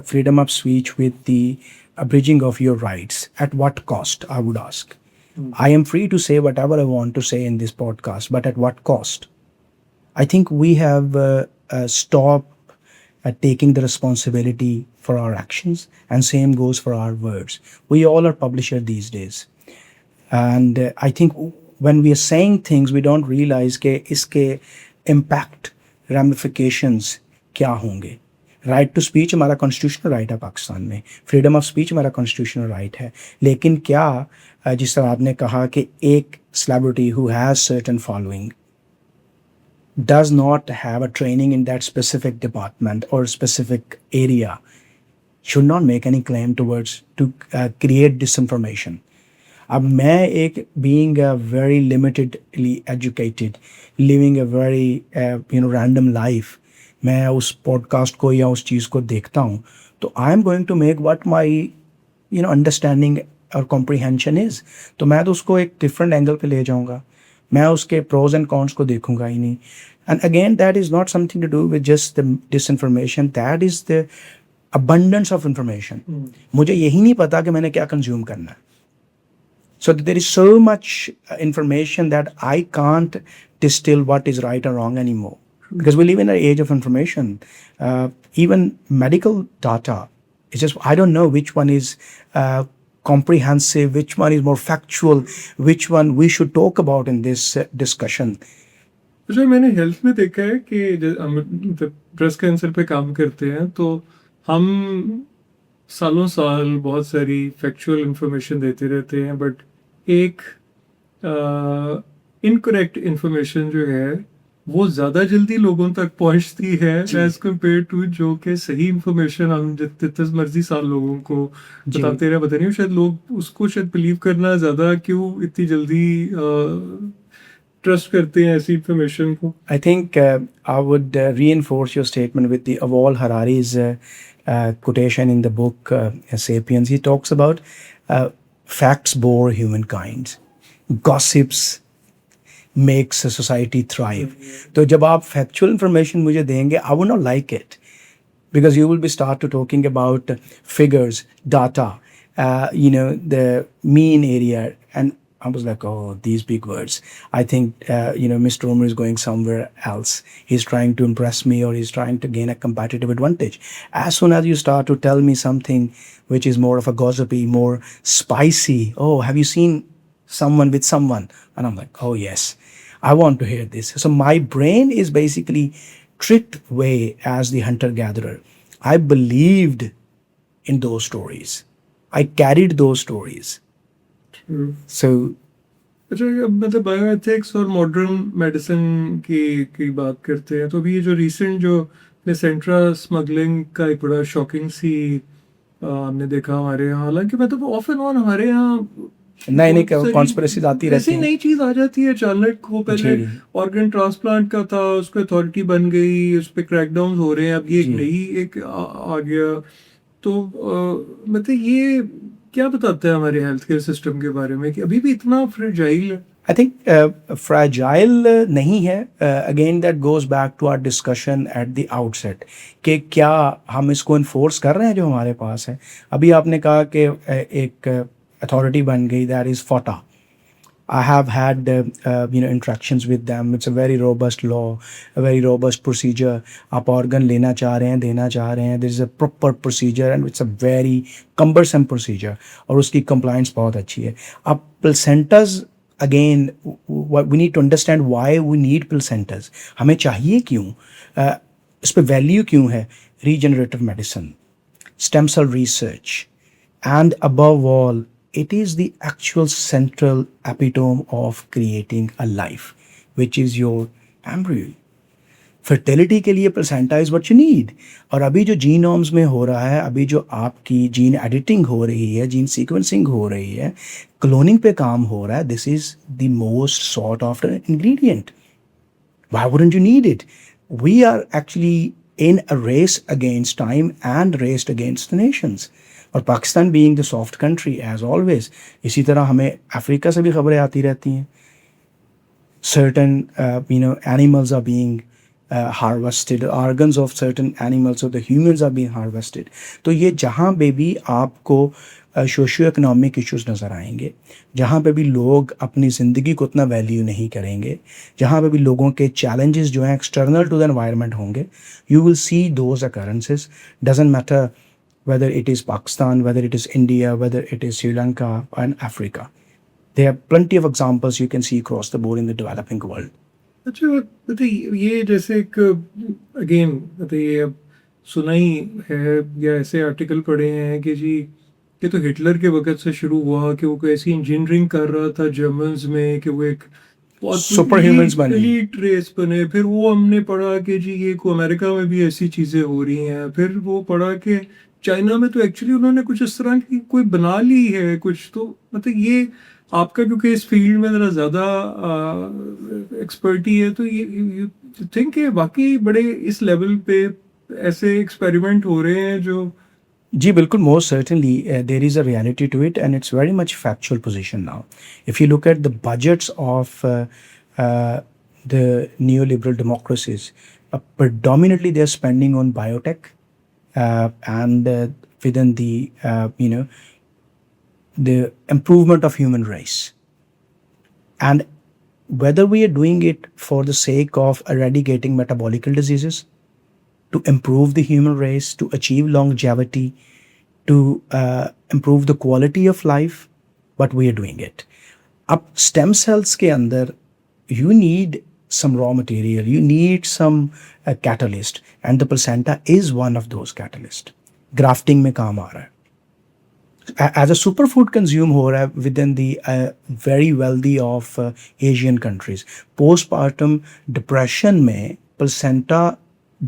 freedom of speech with the abridging of your rights. At what cost, I would ask. I am free to say whatever I want to say in this podcast, but at what cost? I think we have stopped taking the responsibility for our actions, and same goes for our words. We all are publisher these days, and I think when we are saying things, we don't realize कि इसके impact ramifications क्या होंगे. Right to speech हमारा constitutional right है पाकिस्तान में, freedom of speech हमारा constitutional right है, लेकिन क्या जिस तरह आपने कहा कि एक celebrity who has certain following does not have a training in that specific department or specific area should not make any claim towards to create disinformation. अब मैं एक being a very limitedly educated, living a very random life, मैं उस podcast को या उस चीज़ को देखता हूँ तो I am going to make what my understanding और कॉम्प्रीहेंशन इज़, तो मैं तो उसको एक डिफरेंट एंगल पे ले जाऊँगा, मैं उसके प्रोज एंड कॉन्स को देखूंगा ही नहीं. And again that is not something to do with just the disinformation, that is the abundance of information. मुझे यही नहीं पता कि मैंने क्या कंज्यूम करना है. So there is so much information that I can't distill what is right or wrong anymore. Because we live in an age of information. Even medical data, it's just, I don't know which one is comprehensive, which one is more factual, which one we should talk about in this discussion. अच्छा, मैंने health में देखा है कि हम breast cancer पे काम करते हैं तो हम सालों साल बहुत सारी फैक्चुअल इंफॉर्मेशन देते रहते हैं, बट एक इनकरेक्ट इंफॉर्मेशन जो है वो ज़्यादा जल्दी लोगों तक पहुंचती है एज कम्पेयर टू जो कि सही इंफॉर्मेशन हम जितने मर्जी साल लोगों को बताते रहे, पता नहीं शायद लोग उसको शायद बिलीव करना ज़्यादा क्यों इतनी जल्दी ट्रस्ट करते हैं ऐसी इंफॉर्मेशन को. I think I would reinforce your statement with the Yuval Harari's quotation in the book Sapiens. He talks about facts bore humankind, gossips makes a society thrive. तो जब आप factual information मुझे देंगे, I would not like it because you will be start to talking about figures, data, the mean area, and I was like, oh, these big words. I think, Mr. Umar is going somewhere else. He's trying to impress me or he's trying to gain a competitive advantage. As soon as you start to tell me something which is more of a gossipy, more spicy, oh, have you seen someone with someone? And I'm like, oh, yes, I want to hear this. So my brain is basically tricked way as the hunter-gatherer. I believed in those stories. I carried those stories. So, अच्छा, मतलब bioethics और modern medicine की बात करते हैं तो अभी जो रिसेंट जो प्लेसेंट्रा स्मगलिंग का एक बड़ा शॉकिंग सी हमने देखा हमारे यहाँ. हालांकि मतलब ऑफ एंड ऑन हमारे यहाँ नई कॉन्स्पिरेसीज आती रहती हैं, नई चीज आ जाती है अचानक. वो पहले ऑर्गन ट्रांसप्लांट का था, उसको अथॉरिटी बन गई, उस पर क्रैकडाउन हो रहे हैं, अब ये एक नई एक आ गया. तो मतलब ये क्या बताता है हमारे हेल्थ केयर सिस्टम के बारे में कि अभी भी इतना फ्रेजाइल है? आई थिंक फ्रैजाइल नहीं है. Again that goes back to our discussion at the outset कि क्या हम इसको इन्फोर्स कर रहे हैं जो हमारे पास है. अभी आपने कहा कि एक अथॉरिटी बन गई, दैट इज़ फोटा. I have had interactions with them. It's a very robust law, a very robust procedure. आप organ लेना चाह रहे हैं, देना चाह रहे हैं, there is a proper procedure and it's a very cumbersome procedure. और उसकी compliance बहुत अच्छी है. अब placentas again, we need to understand why we need placentas. हमें चाहिए क्यों? इस पे value क्यों है? Regenerative medicine, stem cell research, and above all, it is the actual central epitome of creating a life, which is your embryo. Fertility के लिए placenta is what you need. और अभी जो जीनोम्स में हो रहा है, अभी जो आपकी जीन एडिटिंग हो रही है, जीन सीक्वेंसिंग हो रही है, क्लोनिंग पे काम हो रहा है, this is the most sought after ingredient. Why wouldn't you need it? We are actually in a race against time and race against the nations. और Pakistan being the soft country as always, इसी तरह हमें Africa से भी खबरें आती रहती हैं. certain animals are being harvested, organs of certain animals of the humans are being harvested. तो ये जहाँ पे भी आपको सोशियो इकोनॉमिक इश्यूज नज़र आएंगे, जहाँ पे भी लोग अपनी ज़िंदगी को उतना वैल्यू नहीं करेंगे, जहाँ पे भी लोगों के चैलेंजेस जो हैं एक्सटर्नल टू द एनवायरनमेंट होंगे, you will see those occurrences. Doesn't matter whether it is Pakistan, whether it is India, whether it is Sri Lanka and Africa. There are plenty of examples you can see across the board in the developing world. अच्छा बताइए, ये जैसे एक again बताइए, अब सुना ही है या ऐसे आर्टिकल पढ़े हैं कि जी ये तो हिटलर के वक़्त से शुरू हुआ कि वो कोई ऐसी इंजीनियरिंग कर रहा था जर्मन्स में कि वो एक बहुत सुपर ह्यूमंस बने, एलीट रेस बने. फिर वो हमने पढ़ा कि जी ये को अमेरिका में भी ऐसी चीज़ें हो रही हैं. फिर वो पढ़ा कि चाइना में तो एक्चुअली उन्होंने कुछ इस तरह की कोई बना ली है कुछ. तो मतलब ये आपका क्योंकि इस फील्ड में ज़रा ज़्यादा एक्सपर्टी है, तो ये यू थिंक कि वाकई बड़े इस लेवल पे ऐसे एक्सपेरिमेंट हो रहे हैं जो. जी बिल्कुल, most certainly there is a reality to it and it's very much factual position now. If you look at the budgets of the neoliberal democracies, predominantly they're spending on biotech and within the the improvement of human race. And whether we are doing it for the sake of eradicating metabolical diseases, to improve the human race, to achieve longevity, to improve the quality of life, but we are doing it. Up stem cells के अंदर you need some raw material, you need some catalyst, and the placenta is one of those catalyst. Grafting में काम आ रहा है. As a superfood consume हो रहा है within the very wealthy of Asian countries. Postpartum depression में placenta,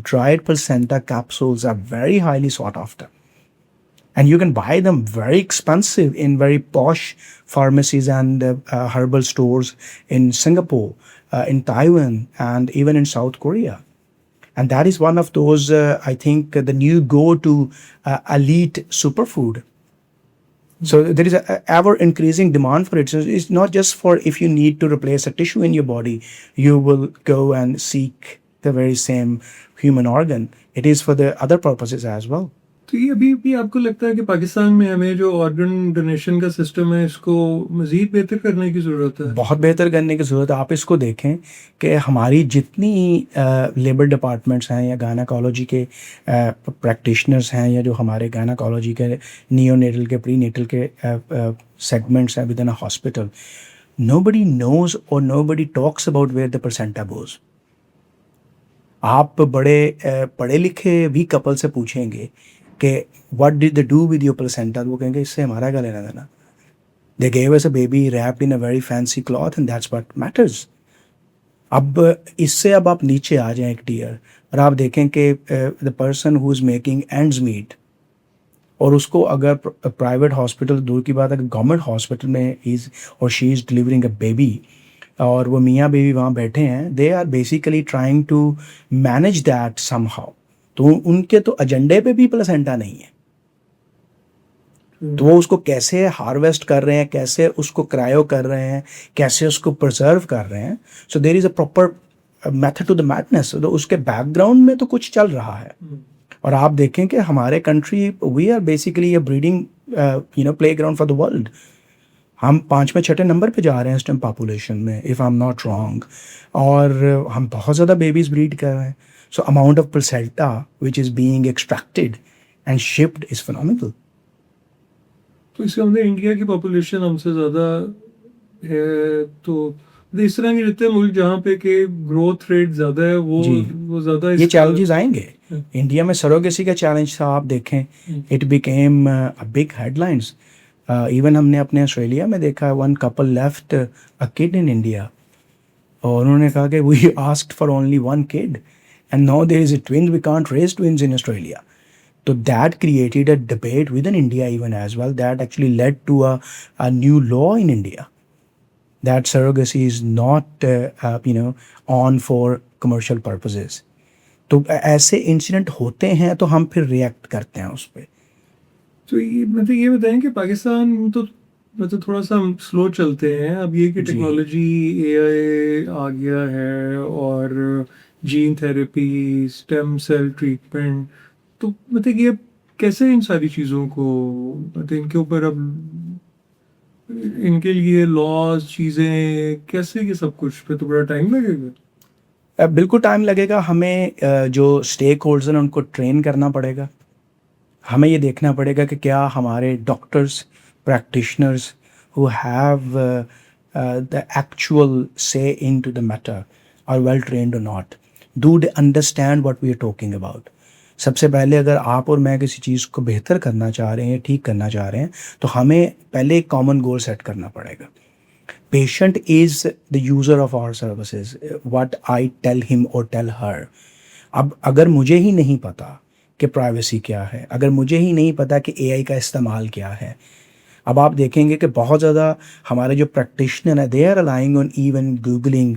dried placenta capsules are very highly sought after. And you can buy them very expensive in very posh pharmacies and herbal stores in Singapore, in Taiwan, and even in South Korea. And that is one of those, I think, the new go-to elite superfood. So there is a ever increasing demand for it. So it's not just for if you need to replace a tissue in your body, you will go and seek the very same human organ. It is for the other purposes as well. तो ये अभी भी आपको लगता है कि पाकिस्तान में हमें जो ऑर्गन डोनेशन का सिस्टम है इसको मज़ीद बेहतर करने की ज़रूरत है? बहुत बेहतर करने की ज़रूरत है. आप इसको देखें कि हमारी जितनी लेबर डिपार्टमेंट्स हैं या गायनाकोलॉजी के प्रैक्टिशनर्स हैं या जो हमारे गायनाकोलॉजी के नियोनेटल के प्रीनेटल के सेगमेंट्स हैं with in a hospital, nobody knows or nobody talks about where the placenta goes. आप बड़े पढ़े लिखे भी कपल से पूछेंगे कि what did they do with your placenta, वो कहेंगे इससे हमारा क्या लेना देना. They gave us a baby wrapped in a very fancy cloth and that's what matters. अब इससे अब आप नीचे आ जाएं एक टियर और आप देखें कि the person who is making ends meet, और उसको अगर प्राइवेट हॉस्पिटल दूर की बात है, गवर्नमेंट हॉस्पिटल में इज़ और she is delivering a baby और वो मियाँ बीवी वहाँ बैठे हैं, they are basically trying to manage that somehow. तो उनके तो एजेंडे पे भी प्लेसेंटा नहीं है. तो वो उसको कैसे हार्वेस्ट कर रहे हैं, कैसे उसको क्रायो कर रहे हैं, कैसे उसको प्रिजर्व कर रहे हैं. So there is a proper method to the madness. तो उसके बैकग्राउंड में तो कुछ चल रहा है. और आप देखें कि हमारे country, we are basically a breeding play ground for the world. हम 5वें 6ठे नंबर पे जा रहे हैं इस टाइम पॉपुलेशन में, if I am not wrong. और हम बहुत ज़्यादा बेबीज़ ब्रीड कर रहे हैं. So amount of placenta which is being extracted and shipped is phenomenal. तो इससे हमने इंडिया की पॉपुलेशन हमसे ज़्यादा है, तो इस तरह के जितने मुल्क जहाँ पे के ग्रोथ रेट ज़्यादा है जी. वो ज़्यादा ये इसका चैलेंजेस आएंगे. इंडिया में सरोगेसी का चैलेंज था, आप देखें, it became a big headlines. Even हमने अपने ऑस्ट्रेलिया में देखा, one couple left a kid in India, और उन्होंने कहा कि we asked for only one kid and now there is a twins, we can't raise twins in Australia. So that created a debate within India even as well. That actually led to a new law in India that surrogacy is not on for commercial purposes. तो ऐसे incident होते हैं तो हम फिर react करते हैं उस पर. तो ये मतलब ये बताएं कि पाकिस्तान तो मतलब थोड़ा सा हम स्लो चलते हैं. अब ये कि जी. टेक्नोलॉजी एआई आ गया है और gene therapy, stem cell treatment, तो मतलब ये कैसे इन सारी चीज़ों को मतलब इनके ऊपर अब इनके लिए लॉज चीज़ें कैसे, ये सब कुछ पे तो बड़ा टाइम लगेगा. बिल्कुल टाइम लगेगा. हमें जो स्टेक होल्डर्स हैं उनको ट्रेन करना पड़ेगा. हमें ये देखना पड़ेगा कि क्या हमारे doctors, practitioners who have the actual say in to the matter are well trained और not. Do they understand what we are talking about. सबसे पहले अगर आप और मैं किसी चीज़ को बेहतर करना चाह रहे हैं, ठीक करना चाह रहे हैं, तो हमें पहले एक कॉमन गोल सेट करना पड़ेगा. Patient is the user of our services, what I tell him और टेल हर. अब अगर मुझे ही नहीं पता कि प्राइवेसी क्या है, अगर मुझे ही नहीं पता कि एआई का इस्तेमाल क्या है, अब आप देखेंगे कि बहुत ज़्यादा हमारे जो प्रैक्टिशनर हैं, they are relying on even googling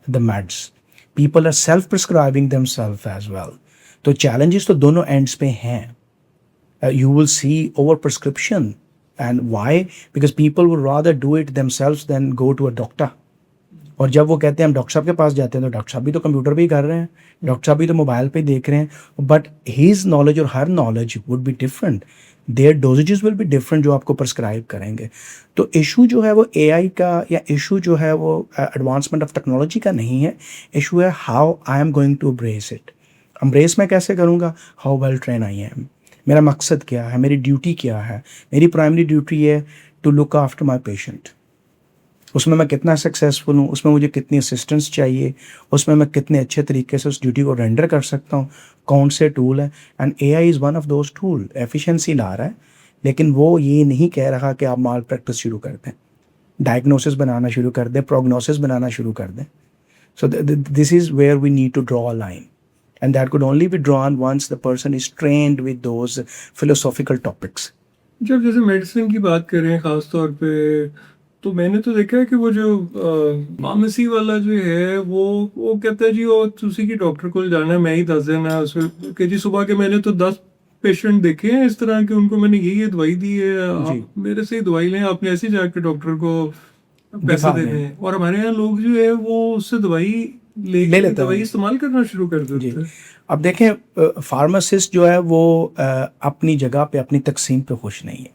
the meds. People are self prescribing themselves as well. तो चैलेंजेस तो दोनों एंड्स पे हैं. You will see over prescription. And why? Because people would rather do it themselves than go to a doctor. और जब वो कहते हैं हम डॉक्टर साहब के पास जाते हैं, तो डॉक्टर साहब भी तो कंप्यूटर पे ही कर रहे हैं, डॉक्टर साहब भी तो मोबाइल पे देख रहे हैं, बट हीज नॉलेज और her knowledge would be different. Their dosages will be different जो आपको प्रिस्क्राइब करेंगे. तो इशू जो है वो एआई का, या इशू जो है वो एडवांसमेंट ऑफ टेक्नोलॉजी का नहीं है. इशू है how I am going to embrace it. Embrace मैं कैसे करूँगा? How well train I am. मेरा मकसद क्या है, मेरी ड्यूटी क्या है. मेरी प्राइमरी ड्यूटी है to look after my patient. उसमें मैं कितना सक्सेसफुल हूँ, उसमें मुझे कितनी असिस्टेंस चाहिए, उसमें मैं कितने अच्छे तरीके से उस ड्यूटी को रेंडर कर सकता हूँ, कौन से टूल हैं. And AI is one of those tool. Efficiency ला रहा है, लेकिन वो ये नहीं कह रहा कि आप माल प्रैक्टिस शुरू कर दें, डायग्नोसिस बनाना शुरू कर दें, प्रोग्नोसिस बनाना शुरू कर दें. So this is where we need to draw a line. And that could only be drawn once the person is trained with those philosophical topics. जब जैसे मेडिसिन की बात करें खास तौर पे, तो मैंने तो देखा है कि वो जो फार्मेसी वाला जो है वो कहता है जी वो उसी की डॉक्टर को जाना है, मैं ही दस देना है उसमें कि जी सुबह के मैंने तो 10 पेशेंट देखे हैं इस तरह के, उनको मैंने ये दवाई दी है, आप मेरे से ही दवाई लें, आपने ऐसे ही जाके डॉक्टर को पैसे देने हैं. और हमारे यहाँ लोग जो है वो उससे दवाई ले लेते हैं, दवाई इस्तेमाल करना शुरू कर देते हैं. अब देखें, फार्मासिस्ट जो है वो अपनी जगह पे, अपनी तकसीम पे खुश नहीं है.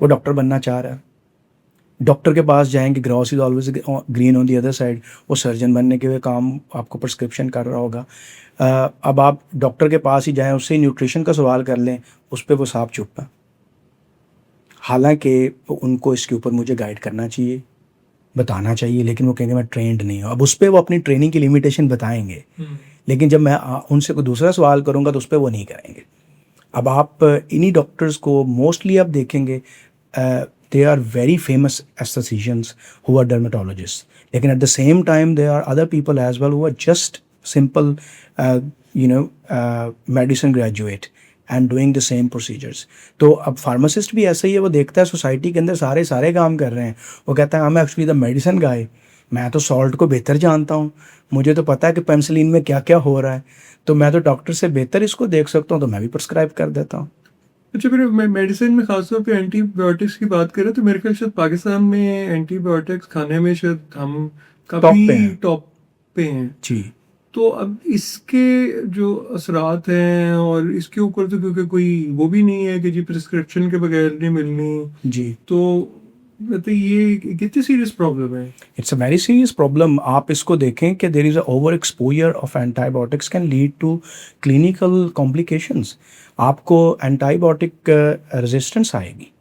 वो डॉक्टर बनना चाह रहा है. डॉक्टर के पास जाएंगे, gross is always green on the other side. वो सर्जन बनने के लिए काम आपको प्रिस्क्रिप्शन कर रहा होगा. अब आप डॉक्टर के पास ही जाएं, उससे न्यूट्रिशन का सवाल कर लें, उस पर वो साफ चुप है. हालांकि उनको इसके ऊपर मुझे गाइड करना चाहिए, बताना चाहिए, लेकिन वो कहेंगे मैं ट्रेंड नहीं हूँ. अब उस पर वो अपनी ट्रेनिंग की लिमिटेशन बताएंगे, लेकिन जब मैं उनसे कोई दूसरा सवाल करूँगा तो उस पर वो नहीं करेंगे. अब आप इन्हीं डॉक्टर्स को मोस्टली आप देखेंगे, they are very famous aestheticians who are dermatologist, लेकिन at the same time they are other people as well who are just simple medicine graduate and doing the same procedures. तो अब pharmacist भी ऐसा ही है. वो देखता है सोसाइटी के अंदर सारे काम कर रहे हैं, वो कहता है I am actually the medicine guy. मैं तो सॉल्ट को बेहतर जानता हूँ, मुझे तो पता है कि पेनिसिलिन में क्या क्या हो रहा है, तो मैं तो डॉक्टर से बेहतर इसको देख सकता हूँ, तो मैं भी प्रिस्क्राइब कर देता हूँ. अच्छा, फिर मैं मेडिसिन में खासतौर पे एंटीबायोटिक्स की बात करें तो मेरे ख्याल से पाकिस्तान में एंटीबायोटिक्स खाने में शायद हम टॉप पे काफ़ी हैं। टॉप पे हैं। जी तो अब इसके जो असरात हैं और इसके ऊपर तो क्योंकि कोई वो भी नहीं है कि जी प्रिस्क्रिप्शन के बगैर नहीं मिलनी, जी। तो मतलब ये कितनी सीरियस प्रॉब्लम है। It's a very serious problem. आप इसको देखें कि there is a over exposure of antibiotics can lead to clinical complications. आपको एंटीबायोटिक रेजिस्टेंस आएगी,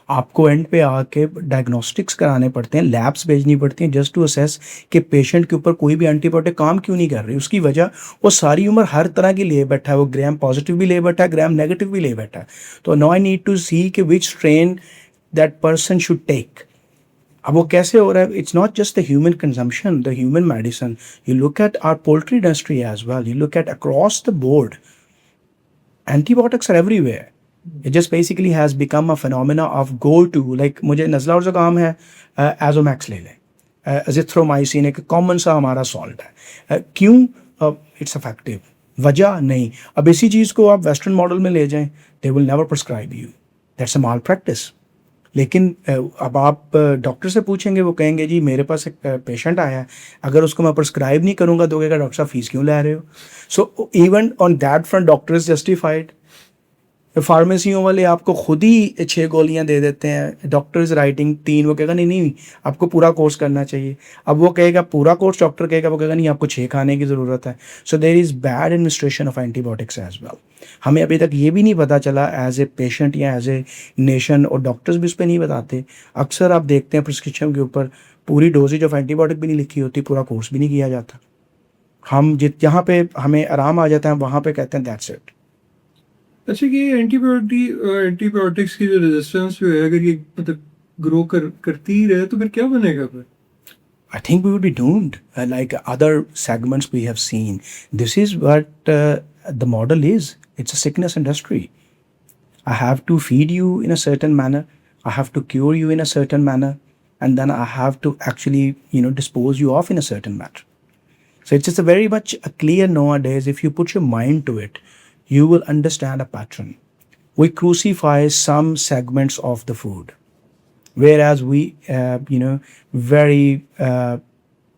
आपको एंड पे आके डायग्नोस्टिक्स कराने पड़ते हैं, लैब्स भेजनी पड़ती हैं जस्ट टू असेस कि पेशेंट के ऊपर कोई भी एंटीबायोटिक काम क्यों नहीं कर रही। उसकी वजह वो सारी उम्र हर तरह की लिए बैठा है, वो ग्राम पॉजिटिव भी ले बैठा है, ग्राम नेगेटिव भी ले बैठा है। तो now I need to see कि which strain that person should take. अब वो कैसे हो रहा है? It's not just the human consumption, the human medicine, you look at our poultry industry as well, you look at across the board, antibiotics are everywhere. It just basically has become a phenomena of go to, like मुझे नज़ला और ज़ुकाम है, एजोमैक्स ले लें, azithromycin एक common सा हमारा salt है। क्यों? इट्स इफेक्टिव, वजह नहीं। अब इसी चीज़ को आप वेस्टर्न मॉडल में ले जाएं, they will never prescribe you, that's a mall practice. लेकिन अब आप डॉक्टर से पूछेंगे, वो कहेंगे जी मेरे पास एक पेशेंट आया है, अगर उसको मैं प्रिस्क्राइब नहीं करूँगा तो कहेगा डॉक्टर साहब फीस क्यों ले रहे हो। So even on that front doctor is justified. फार्मेसियों वाले आपको खुद ही 6 गोलियां दे देते हैं, डॉक्टर इज राइटिंग 3, वो कहेगा नहीं नहीं आपको पूरा कोर्स करना चाहिए। अब वो कहेगा पूरा कोर्स, डॉक्टर कहेगा, वो कहेगा नहीं आपको 6 खाने की ज़रूरत है। So there is bad administration of antibiotics as well. हमें अभी तक ये भी नहीं पता चला एज ए पेशेंट या एज ए नेशन, और डॉक्टर्स भी उस पर नहीं बताते। अक्सर आप देखते हैं प्रिस्क्रिप्शन के ऊपर पूरी डोजेज ऑफ एंटीबायोटिक भी नहीं लिखी होती, पूरा कोर्स भी नहीं किया जाता। हम जहाँ पे हमें आराम आ जाता है वहाँ पे कहते हैं दैट्स इट। अच्छा, कि एंटीबायोटिक्स की जो रेजिस्टेंस जो है अगर ये मतलब ग्रो करती ही रहे तो फिर क्या बनेगा फिर। I think we would be doomed, like other segments we have seen. This is what the model is. It's a sickness industry. I have to feed you in a certain manner. I have to cure you in a certain manner, and then I have to actually, dispose you off in a certain manner. So it's just a very much a clear nowadays. If you put your mind to it, you will understand a pattern. We crucify some segments of the food, whereas we very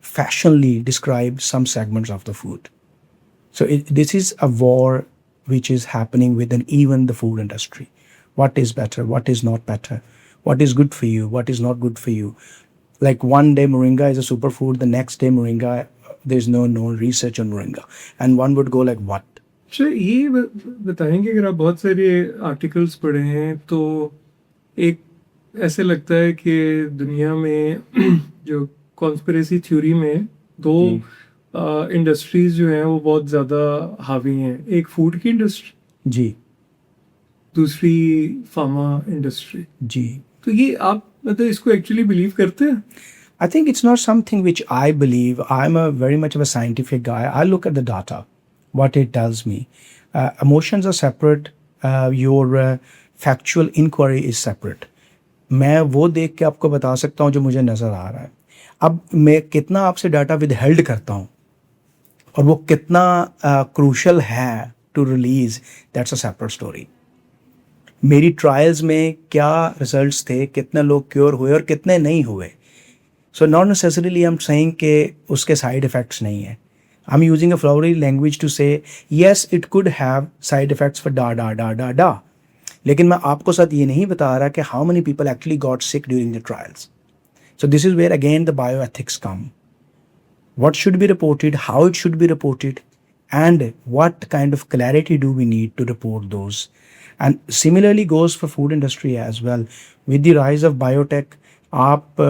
fashionably describe some segments of the food. So this is a war which is happening within even the food industry. What is better, what is not better, what is good for you, what is not good for you. Like one day moringa is a superfood, the next day moringa, there's no known research on moringa, and one would go like what. अच्छा, ये बताएंगे, अगर आप बहुत सारे articles पढ़े हैं तो एक ऐसे लगता है कि दुनिया में जो कॉन्स्पिरेसी थ्योरी में दो जी। इंडस्ट्रीज जो हैं वो बहुत ज़्यादा हावी हैं। एक फूड की इंडस्ट्री, जी दूसरी फार्मा इंडस्ट्री। जी। तो ये आप मतलब इसको एक्चुअली बिलीव करते हैं। I think it's not something which I believe. I'm a very much of a scientific guy. I look at the data, what it tells me. Emotions are separate. Your factual inquiry is separate. मैं वो देख के आपको बता सकता हूँ जो मुझे नज़र आ रहा है। अब मैं कितना आपसे डाटा विद हेल्ड करता हूँ और वो कितना क्रूशल है to release, that's a separate story. मेरी ट्रायल्स में क्या रिजल्ट्स थे, कितने लोग क्योर हुए और कितने नहीं हुए। So not necessarily I am saying कि उसके साइड इफ़ेक्ट्स नहीं है। I am using a flowery language to say yes it could have side effects for डा डा डा डा डा, लेकिन मैं आपको साथ ये नहीं बता रहा कि how many people actually got sick during the trials. So this is where again the bioethics come. What should be reported, how it should be reported, and what kind of clarity do we need to report those. And similarly goes for food industry as well. With the rise of biotech, आप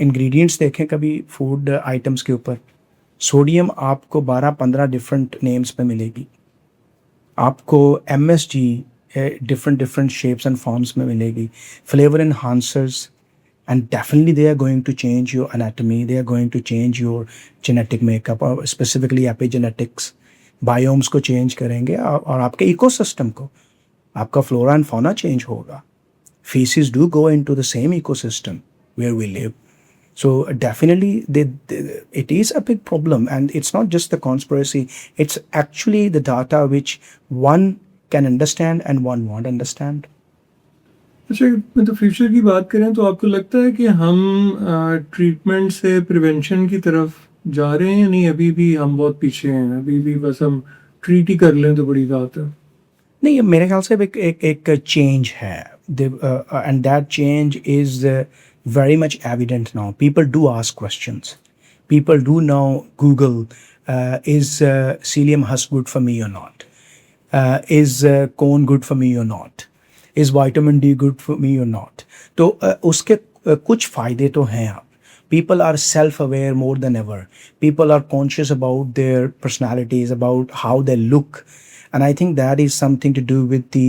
ingredients देखें कभी food items के ऊपर, sodium आपको 12-15 different names पे मिलेगी, आपको MSG different shapes and forms में मिलेगी, flavour enhancers, and definitely they are going to change your anatomy, they are going to change your genetic makeup और specifically epigenetics, biomes को change करेंगे और आपके ecosystem को, आपका flora and fauna change होगा। Feces do go into the same ecosystem where we live. So definitely it is a big problem, and it's not just the conspiracy, it's actually the data which one can understand and one won't understand. अच्छा, मतलब future की बात करें तो आपको लगता है कि हम ट्रीटमेंट से प्रिवेंशन की तरफ जा रहे हैं या नहीं? अभी भी हम बहुत पीछे हैं, अभी भी बस हम ट्रीट ही कर लें तो बड़ी बात है। नहीं, ये मेरे ख्याल से एक एक एक चेंज है, and that change is very much evident now. People do ask questions, people do now Google is cilium husk good for me और not, is corn good for me or not, is vitamin D good for me or not. तो उसके कुछ फ़ायदे तो हैं. आप people are self-aware more than ever. People are conscious about their personalities, about how they look, and I think that is something to do with the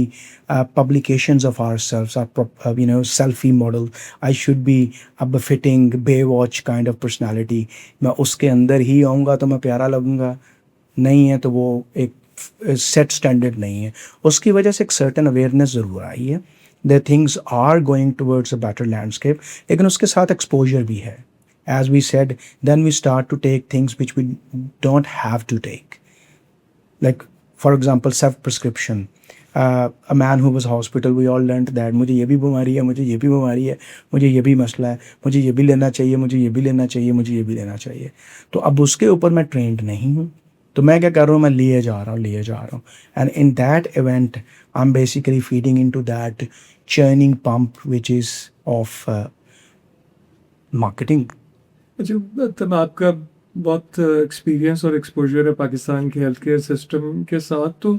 publications of ourselves, our selfie model. I should be a befitting Baywatch kind of personality. मैं उसके अंदर ही आऊँगा तो मैं प्यारा लगूंगा, नहीं है तो वो एक सेट स्टैंडर्ड नहीं है. उसकी वजह से एक सर्टन अवेयरनेस ज़रूर आई है. The things are going towards a better landscape, लेकिन उसके साथ एक्सपोजर भी है. As we said, then we start to take things which we don't have to take, like for example self prescription. A man who was hospital, we all learned that मुझे ये भी बीमारी है, मुझे ये भी बीमारी है, मुझे ये भी मसला है, मुझे ये भी लेना चाहिए, मुझे ये भी लेना चाहिए, मुझे ये भी लेना चाहिए. तो अब उसके ऊपर मैं ट्रेंड नहीं हूँ, तो मैं क्या कर रहा हूँ, मैं लिए जा रहा हूँ. And in that event I am basically feeding into that churning pump which is of marketing. अच्छा, तब आपका बहुत एक्सपीरियंस और एक्सपोजर है पाकिस्तान के हेल्थ केयर सिस्टम के साथ, तो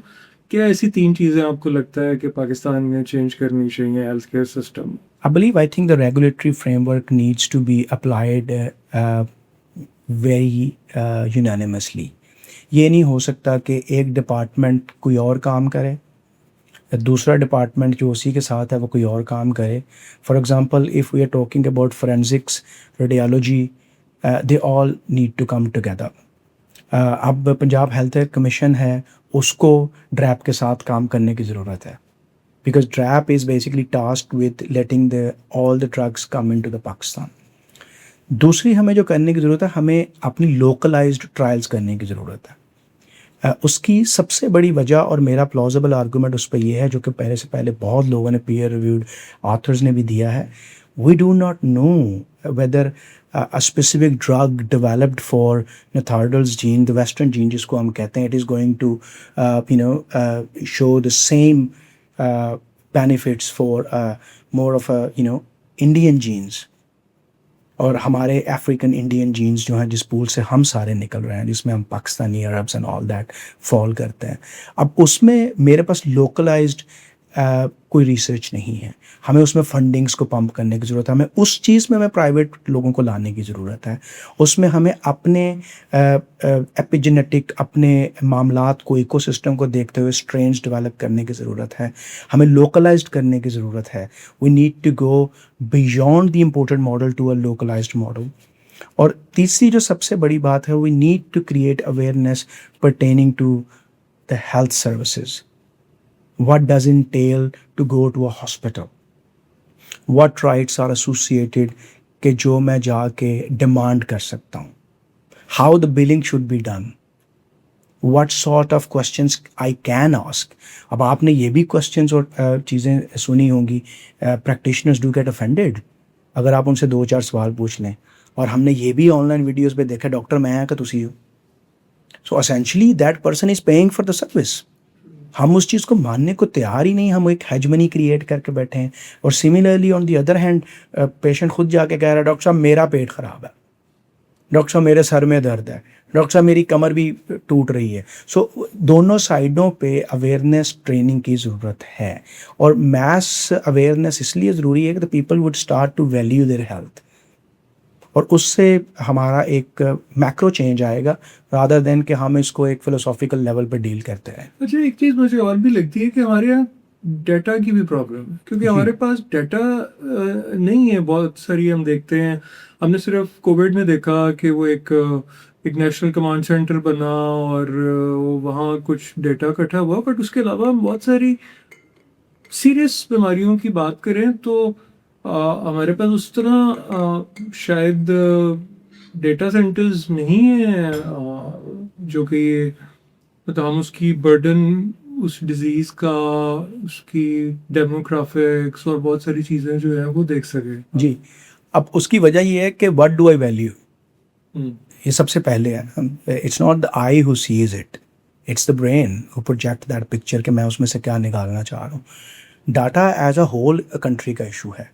क्या ऐसी 3 चीज़ें आपको लगता है कि पाकिस्तान में चेंज करनी चाहिए health care system? I think the regulatory framework needs to be applied very unanimously. ये नहीं हो सकता कि एक डिपार्टमेंट कोई और काम करे, दूसरा डिपार्टमेंट जो उसी के साथ है वो कोई और काम करे. For example, if we are talking about forensics, radiology, they all need to come together. अब पंजाब हेल्थ कमीशन है, उसको ड्रैप के साथ काम करने की ज़रूरत है, because DRAP is basically tasked with letting the all the drugs come into the Pakistan. दूसरी हमें जो करने की ज़रूरत है, हमें अपनी लोकलाइज्ड ट्रायल्स करने की ज़रूरत है. उसकी सबसे बड़ी वजह, और मेरा प्लॉजिबल आर्गूमेंट उस पर यह है, जो कि पहले से पहले बहुत लोगों ने, पीयर रिव्यूड ऑथर्स ने भी दिया है, we do not know whether a specific drug developed for Neanderthals gene, the western gene जिसको हम कहते हैं, it is going to show the same benefits for more of a Indian genes, और हमारे अफ्रीकन इंडियन जीन्स जो हैं, जिस pool से हम सारे निकल रहे हैं, जिसमें हम Pakistani, Arabs and all that fall करते हैं. अब उसमें मेरे पास लोकलाइज्ड कोई रिसर्च नहीं है. हमें उसमें फंडिंग्स को पंप करने की ज़रूरत है. हमें उस चीज़ में हमें प्राइवेट लोगों को लाने की ज़रूरत है. उसमें हमें अपने एपिजेनेटिक, अपने मामलात को, इकोसिस्टम को देखते हुए स्ट्रेन्स डेवलप करने की ज़रूरत है. हमें लोकलाइज्ड करने की ज़रूरत है. We need to go beyond the imported model to a localized model. और तीसरी जो सबसे बड़ी बात है, we need to create awareness pertaining to the health services. What does entail to go to a hospital? What rights are associated कि जो मैं जाके डिमांड कर सकता हूँ? How the billing should be done? What sort of questions I can ask? अब आपने ये भी questions और चीज़ें सुनी होंगी. Practitioners do get offended अगर आप उनसे 2-4 सवाल पूछ लें. और हमने ये भी ऑनलाइन वीडियोज़ पे देखा, डॉक्टर मैं आया कि तुसी हो. So essentially that person is paying for the service. हम उस चीज़ को मानने को तैयार ही नहीं. हम एक हेजमनी क्रिएट करके बैठे हैं. और similarly on the other hand, patient खुद जाके कह रहा है, डॉक्टर साहब मेरा पेट ख़राब है, डॉक्टर साहब मेरे सर में दर्द है, डॉक्टर साहब मेरी कमर भी टूट रही है. सो दोनों साइडों पे अवेयरनेस ट्रेनिंग की ज़रूरत है. और मैस अवेयरनेस इसलिए ज़रूरी है कि the people would start to value their health, और उससे हमारा एक मैक्रो चेंज आएगा, रादर देन कि हम इसको एक फिलोसॉफिकल लेवल पर डील करते हैं. अच्छा, एक चीज़ मुझे और भी लगती है कि हमारे यहाँ डाटा की भी प्रॉब्लम है, क्योंकि हमारे पास डाटा नहीं है बहुत सारी. हम देखते हैं, हमने सिर्फ कोविड में देखा कि वो एक नेशनल कमांड सेंटर बना और वहाँ कुछ डेटा इकट्ठा हुआ, बट उसके अलावा हम बहुत सारी सीरियस बीमारियों की बात करें तो हमारे पास उस तरह शायद डेटा सेंटर्स नहीं है जो कि मतलब हम उसकी बर्डन उस डिजीज का, उसकी डेमोग्राफिक्स और बहुत सारी चीजें जो है वो देख सके। जी, अब उसकी वजह ये है कि what do I value, hmm, ये सबसे पहले है। It's not the eye who sees it, it's the brain who project that picture कि मैं उसमें से क्या निकालना चाह रहा हूँ। Data as a whole country का इशू है।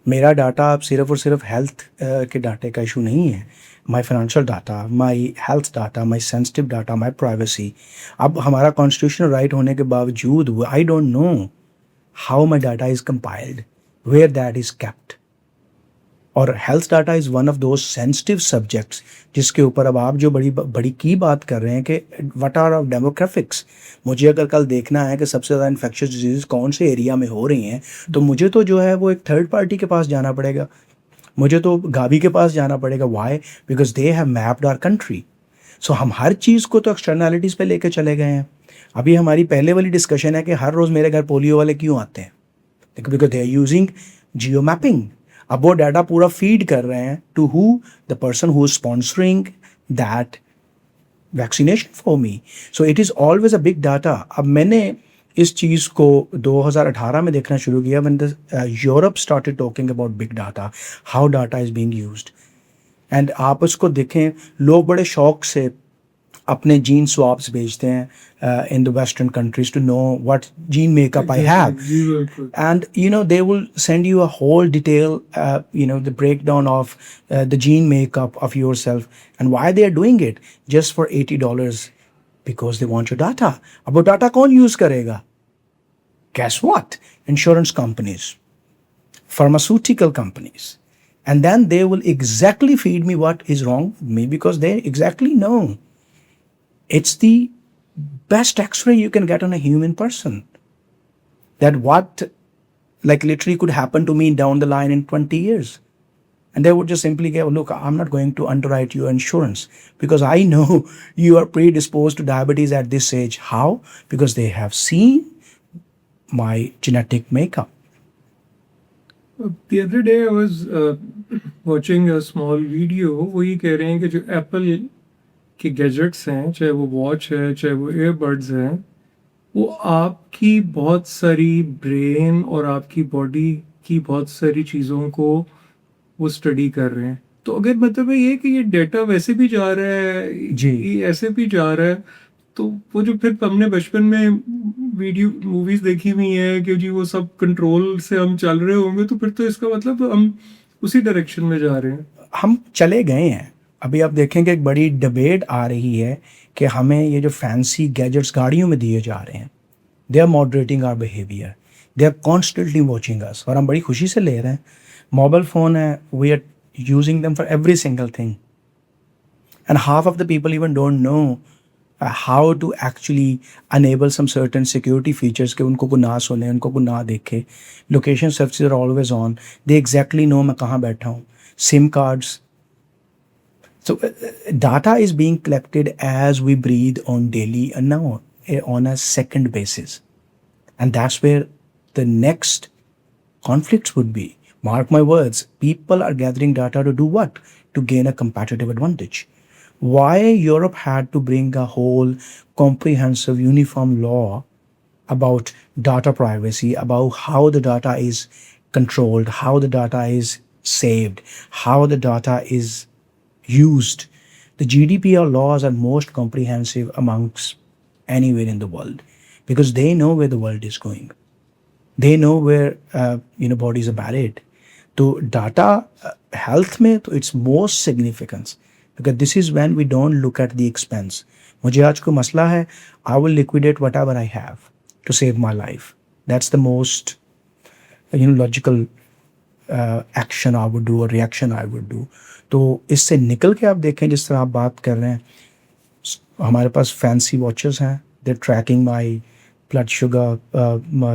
मेरा डाटा अब सिर्फ और सिर्फ हेल्थ के डाटे का इशू नहीं है। My financial data, my health data, my sensitive data, my privacy. अब हमारा कॉन्स्टिट्यूशनल राइट होने के बावजूद I don't know how my data is compiled, where that is kept. और health data is one of those sensitive subjects जिसके ऊपर अब आप जो बड़ी बड़ी की बात कर रहे हैं कि व्हाट आर ऑफ डेमोग्राफिक्स। मुझे अगर कल देखना है कि सबसे ज़्यादा इन्फेक्शियस डिजीज़ कौन से एरिया में हो रही हैं, तो मुझे तो जो है वो एक थर्ड पार्टी के पास जाना पड़ेगा, मुझे तो गावी के पास जाना पड़ेगा। Why? Because they have mapped our country. So हम हर चीज़ को तो एक्सटर्नैलिटीज़ पे लेके चले गए हैं। अभी हमारी पहले वाली डिस्कशन है कि हर रोज़ मेरे घर पोलियो वाले क्यों आते हैं, because they are using geo mapping. अब वो डाटा पूरा फीड कर रहे हैं to who, the person who is sponsoring that vaccination for me. So it is always a big data. अब मैंने इस चीज़ को 2018 में देखना शुरू किया when the Europe started talking about big data, how data is being used. And आप उसको देखें, लोग बड़े शौक से अपने जीन स्वाब्स भेजते हैं in the western countries to know what gene makeup I have. जी बिल्कुल। And you know, they will send you a whole detail, the breakdown of the gene makeup of yourself and why they are doing it just for $80 because they want your data. अब वो data कौन use करेगा? Guess what? Insurance companies, pharmaceutical companies, and then they will exactly feed me what is wrong with me because they exactly know. It's the best X-ray you can get on a human person. That what like literally could happen to me down the line in 20 years. And they would just simply go, look, I'm not going to underwrite your insurance because I know you are predisposed to diabetes at this age. How? Because they have seen my genetic makeup. The other day I was watching a small video. वो ये कह रहे हैं कि जो Apple के gadgets हैं, चाहे वो वॉच है चाहे वो ईयरबड्स हैं, वो आपकी बहुत सारी ब्रेन और आपकी बॉडी की बहुत सारी चीज़ों को वो स्टडी कर रहे हैं। तो अगर मतलब है ये कि ये डेटा वैसे भी जा रहा है, जी। ये ऐसे भी जा रहा है, तो वो जो फिर हमने बचपन में वीडियो मूवीज देखी हुई है कि जी वो सब कंट्रोल से हम चल रहे होंगे, तो फिर तो इसका मतलब हम उसी डायरेक्शन में जा रहे हैं। हम चले गए हैं। अभी आप देखेंगे एक बड़ी डिबेट आ रही है कि हमें ये जो फैंसी गैजेट्स गाड़ियों में दिए जा रहे हैं, they are moderating our behaviour, they are constantly watching us, और हम बड़ी खुशी से ले रहे हैं। मोबाइल फ़ोन है, we are using them for every single thing, and half of the people even don't know how to actually enable some certain security features कि उनको को ना सुने, उनको को ना देखे। Location services are always on, they exactly know मैं कहाँ बैठा हूँ। SIM cards, so data is being collected as we breathe on daily and now on a second basis, and that's where the next conflicts would be. Mark my words, people are gathering data to do what? To gain a competitive advantage. Why Europe had to bring a whole comprehensive uniform law about data privacy, about how the data is controlled, how the data is saved, how the data is used. The GDPR laws are most comprehensive amongst anywhere in the world because they know where the world is going. They know where bodies are buried. तो data health में तो it's most significance, because this is when we don't look at the expense. मुझे आज कोई मसला है, I will liquidate whatever I have to save my life. That's the most logical action I would do और reaction I would do. तो इससे निकल के आप देखें, जिस तरह आप बात कर रहे हैं, हमारे पास फैंसी वॉचेस हैं, दे trekking my blood sugar,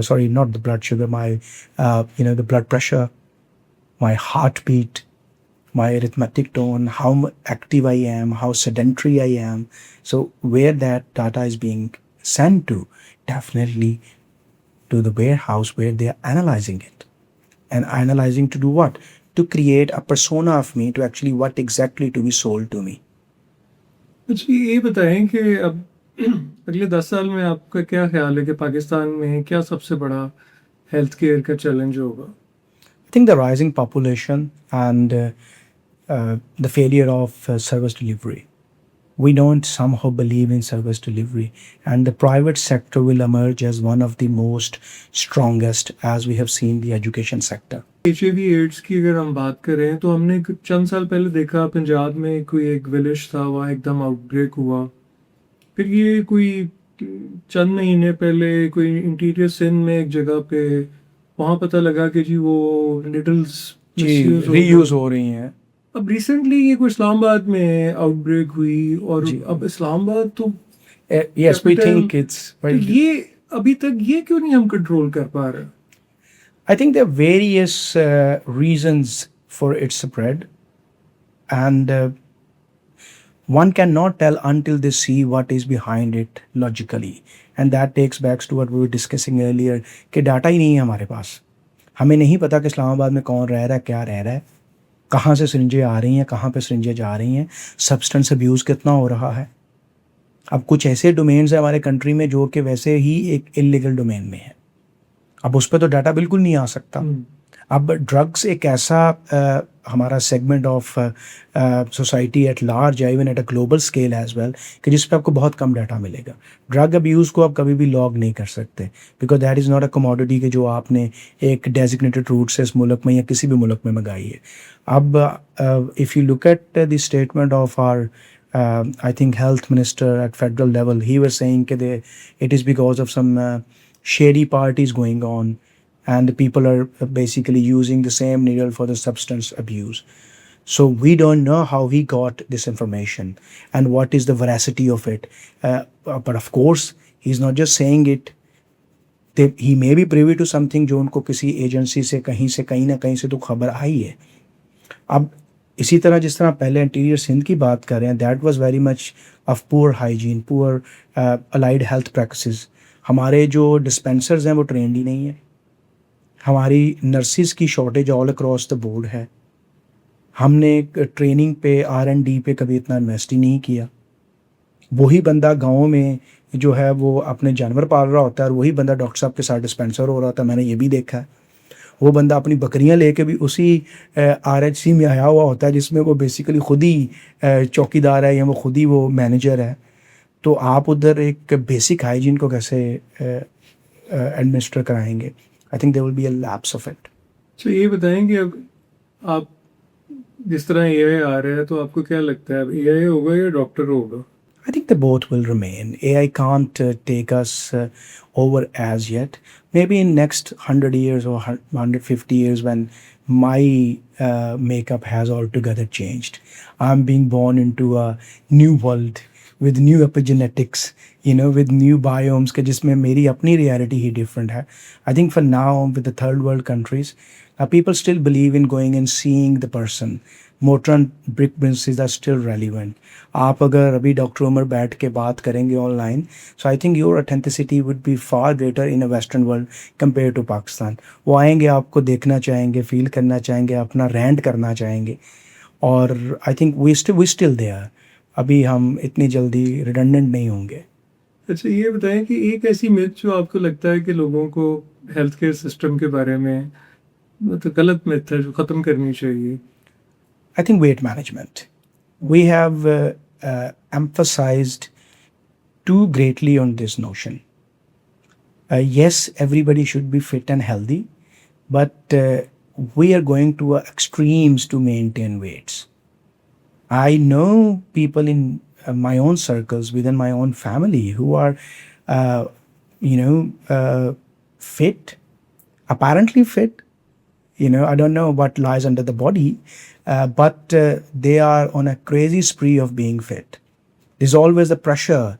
sorry, not the blood sugar, the blood pressure, my heartbeat, my arithmetic tone, how active I am, how sedentary I am. So where that data is being sent to, definitely to the warehouse where they are analyzing it. And analyzing to do what? To create a persona of me, to actually what exactly to be sold to me. अच्छा ये बताएं कि अब अगले 10 साल में आपका क्या ख्याल है कि पाकिस्तान में क्या सबसे बड़ा हेल्थ केयर का चैलेंज होगा? I think the rising population and the failure of service delivery. We don't somehow believe in service delivery, and the private sector will emerge as one of the most strongest, as we have seen the education sector. HIV AIDS की अगर हम बात करें तो हमने चंद साल पहले देखा पंजाब में कोई एक विलेज था, वहाँ एकदम आउटब्रेक हुआ। फिर ये कोई चंद महीने पहले कोई इंटीरियर सिंध में एक जगह पे वहाँ पता लगा कि जी वो निडल्स जी मिसयूज रीयूज हो रही हैं। अब रिसेंटली ये कोई इस्लामाबाद में आउटब्रेक हुई और जी। अब इस्लामाबाद तो Yes, we capital- think it's तो very. ये अभी तक ये क्यों नहीं हम कंट्रोल कर पा रहे? I think there are various reasons for its spread, and one cannot tell until they see what is behind it logically. And that takes back to what we were discussing earlier कि data ही नहीं है हमारे पास। हमें नहीं पता कि इस्लामाबाद में कौन रह रहा है, क्या रह रहा है, कहाँ से सिरिंजें आ रही हैं, कहाँ पे सिरिंजें जा रही हैं, सब्सटेंस अब्यूज़ कितना हो रहा है। अब कुछ ऐसे डोमेन्स हैं हमारे कंट्री में जो कि वैसे ही एक इलीगल डोमेन में है, अब उस पर तो डाटा बिल्कुल नहीं आ सकता। अब ड्रग्स एक ऐसा हमारा segment of society at large है, even at a global scale as well, कि जिस पे आपको बहुत कम डाटा मिलेगा। ड्रग अब्यूज़ को आप कभी भी लॉग नहीं कर सकते, because that is not a commodity कि जो आपने एक डेजिग्नेटेड रूट से इस मुल्क में या किसी भी मुल्क में मंगाई है। अब if you look at the statement of our I think health minister at federal level, he was saying that it is because of some shady parties going on, and the people are basically using the same needle for the substance abuse. So we don't know how he got this information and what is the veracity of it. But of course, he's not just saying it. He may be privy to something जो उनको किसी agency से कहीं ना कहीं से तो खबर आई है। अब इसी तरह जिस तरह पहले इंटीरियर सिंध की बात कर रहे हैं, that was very much of poor hygiene, poor allied health practices. हमारे जो डिस्पेंसर्स हैं वो ट्रेंड ही नहीं है, हमारी नर्सिस की shortage all across the board है, हमने ट्रेनिंग पे R&D पे कभी इतना इन्वेस्ट ही नहीं किया। वही बंदा गाँव में जो है वो अपने जानवर पाल रहा होता है और वही बंदा डॉक्टर साहब के साथ डिस्पेंसर हो रहा होता है, मैंने ये भी देखा है। वो बंदा अपनी बकरियां लेके भी उसी RHC में आया हुआ होता है जिसमें वो बेसिकली खुद ही चौकीदार है या वो खुद ही वो मैनेजर है। तो आप उधर एक बेसिक हाइजीन को कैसे एडमिनिस्टर कराएंगे? I think there will be a lapse of it. तो ये बताएं कि अब आप जिस तरह AI आ रहा है तो आपको क्या लगता है अब AI होगा या डॉक्टर होगा? I think they both will remain. AI can't take us over as yet. Maybe in next 100 years or 150 years when my makeup has altogether changed. I'm being born into a new world with new epigenetics, with new biomes के जिसमें मेरी अपनी reality ही different है. I think for now with the third world countries, people still believe in going and seeing the person. Mortar and brick practices are still relevant. आप अगर अभी doctor Umar बैठ के बात करेंगे online, so I think your authenticity would be far greater in a western world compare to Pakistan. वो आएंगे, आपको देखना चाहेंगे, फील करना चाहेंगे, अपना रेंट करना चाहेंगे, और I think we still there. अभी हम इतनी जल्दी रिडंडेंट नहीं होंगे। अच्छा ये बताएं कि एक ऐसी मिथ जो आपको लगता है कि लोगों को हेल्थ केयर सिस्टम के बारे में मतलब गलत मिथ है जो ख़त्म करनी चाहिए। I think weight management. We have emphasized too greatly on this notion. Yes, everybody should be fit and healthy, but we are going to extremes to maintain weights. I know people in my own circles, within my own family, who are, fit, apparently fit. I don't know what lies under the body, but they are on a crazy spree of being fit. There's always the pressure,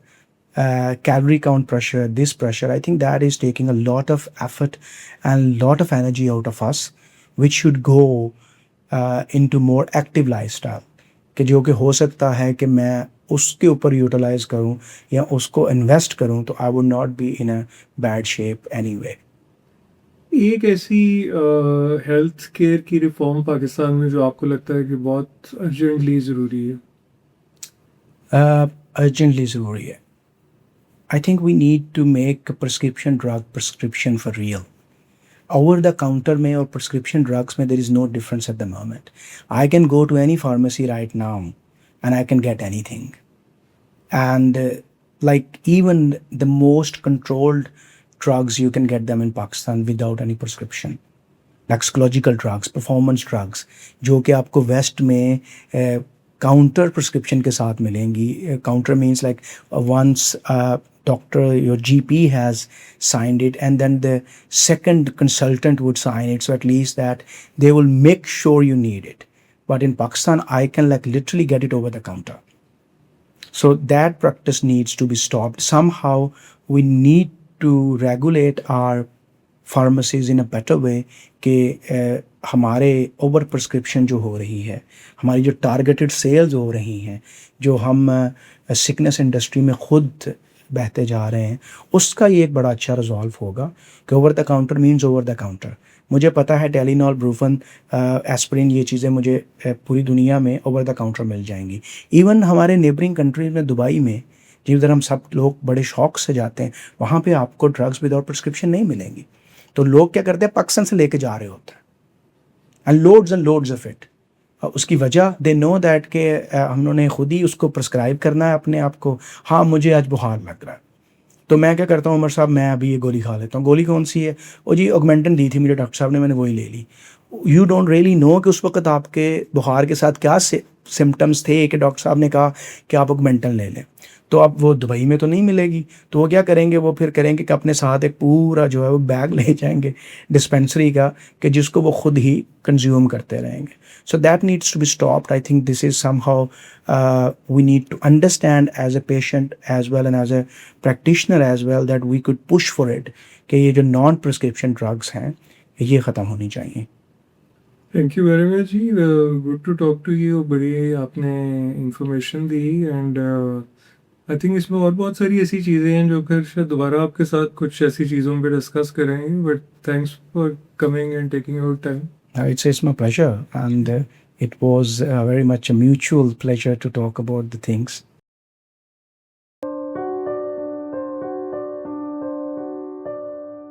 calorie count pressure, this pressure. I think that is taking a lot of effort and a lot of energy out of us, which should go into more active lifestyle. कि जो कि हो सकता है कि मैं उसके ऊपर यूटिलाइज करूं या उसको इन्वेस्ट करूं तो I would not be in a bad shape anyway. एक ऐसी हेल्थ केयर की रिफॉर्म पाकिस्तान में जो आपको लगता है कि बहुत अर्जेंटली ज़रूरी है? अर्जेंटली ज़रूरी है। I think we need to make a prescription drug prescription for real. Over the counter में और prescription drugs में there is no difference at the moment. I can go to any pharmacy right now and I can get anything. And like even the most controlled drugs you can get them in Pakistan without any prescription. Lexicological drugs, performance drugs, जो कि आपको waste में counter prescription के साथ मिलेंगी. Counter means like once doctor, your GP has signed it, and then the second consultant would sign it, so at least that they will make sure you need it. But in Pakistan, I can like literally get it over the counter. So that practice needs to be stopped. Somehow we need to regulate our pharmacies in a better way कि हमारे over prescription जो हो रही है, हमारी जो targeted cells हो रही हैं, जो हम सिकनेस इंडस्ट्री में खुद बहते जा रहे हैं, उसका ये एक बड़ा अच्छा रिजॉल्व होगा कि over the counter means over the counter. मुझे पता है टेलिनॉल, ब्रूफन, एस्प्रिन, ये चीज़ें मुझे पूरी दुनिया में ओवर द काउंटर मिल जाएंगी. इवन हमारे नेबरिंग कंट्रीज में, दुबई में, जिधर हम सब लोग बड़े शौक से जाते हैं, वहाँ पे आपको ड्रग्स विदाउट प्रिस्क्रिप्शन नहीं मिलेंगी. तो लोग क्या करते हैं, पाकिस्तान से लेके जा रहे होते हैं, एंड लोड्स ऑफ इट. उसकी वजह दे नो दैट कि हमने खुद ही उसको प्रिस्क्राइब करना है अपने आप को. हाँ, मुझे आज बुखार लग रहा है, तो मैं क्या करता हूँ, उमर साहब मैं अभी ये गोली खा लेता हूँ. गोली कौन सी है? ओ जी, ऑगमेंटन दी थी मुझे डॉक्टर साहब ने, मैंने वही ले ली. यू डोंट रियली नो कि उस वक्त आपके बुखार के साथ क्या सिम्टम्स थे कि डॉक्टर साहब ने कहा कि आप ऑगमेंटन ले लें. तो अब वो दुबई में तो नहीं मिलेगी, तो वो क्या करेंगे, वो फिर करेंगे कि अपने साथ एक पूरा जो है वो बैग ले जाएंगे डिस्पेंसरी का, कि जिसको वो खुद ही कंज्यूम करते रहेंगे. So that needs to be stopped. I think this is somehow we need to understand as a patient as well and as a practitioner as well that we could push for it कि ये जो non prescription drugs हैं ये ख़त्म होनी चाहिए. Thank you very much जी, good to talk to you. बड़ी आपने इंफॉर्मेशन दी, एंड आई थिंक इसमें और बहुत सारी ऐसी चीज़ें हैं जो फिर शायद दोबारा आपके साथ कुछ ऐसी चीज़ों पे डिस्कस करेंगे. But thanks for coming and taking your time. It's my pleasure, and it was very much a mutual pleasure to talk about the things.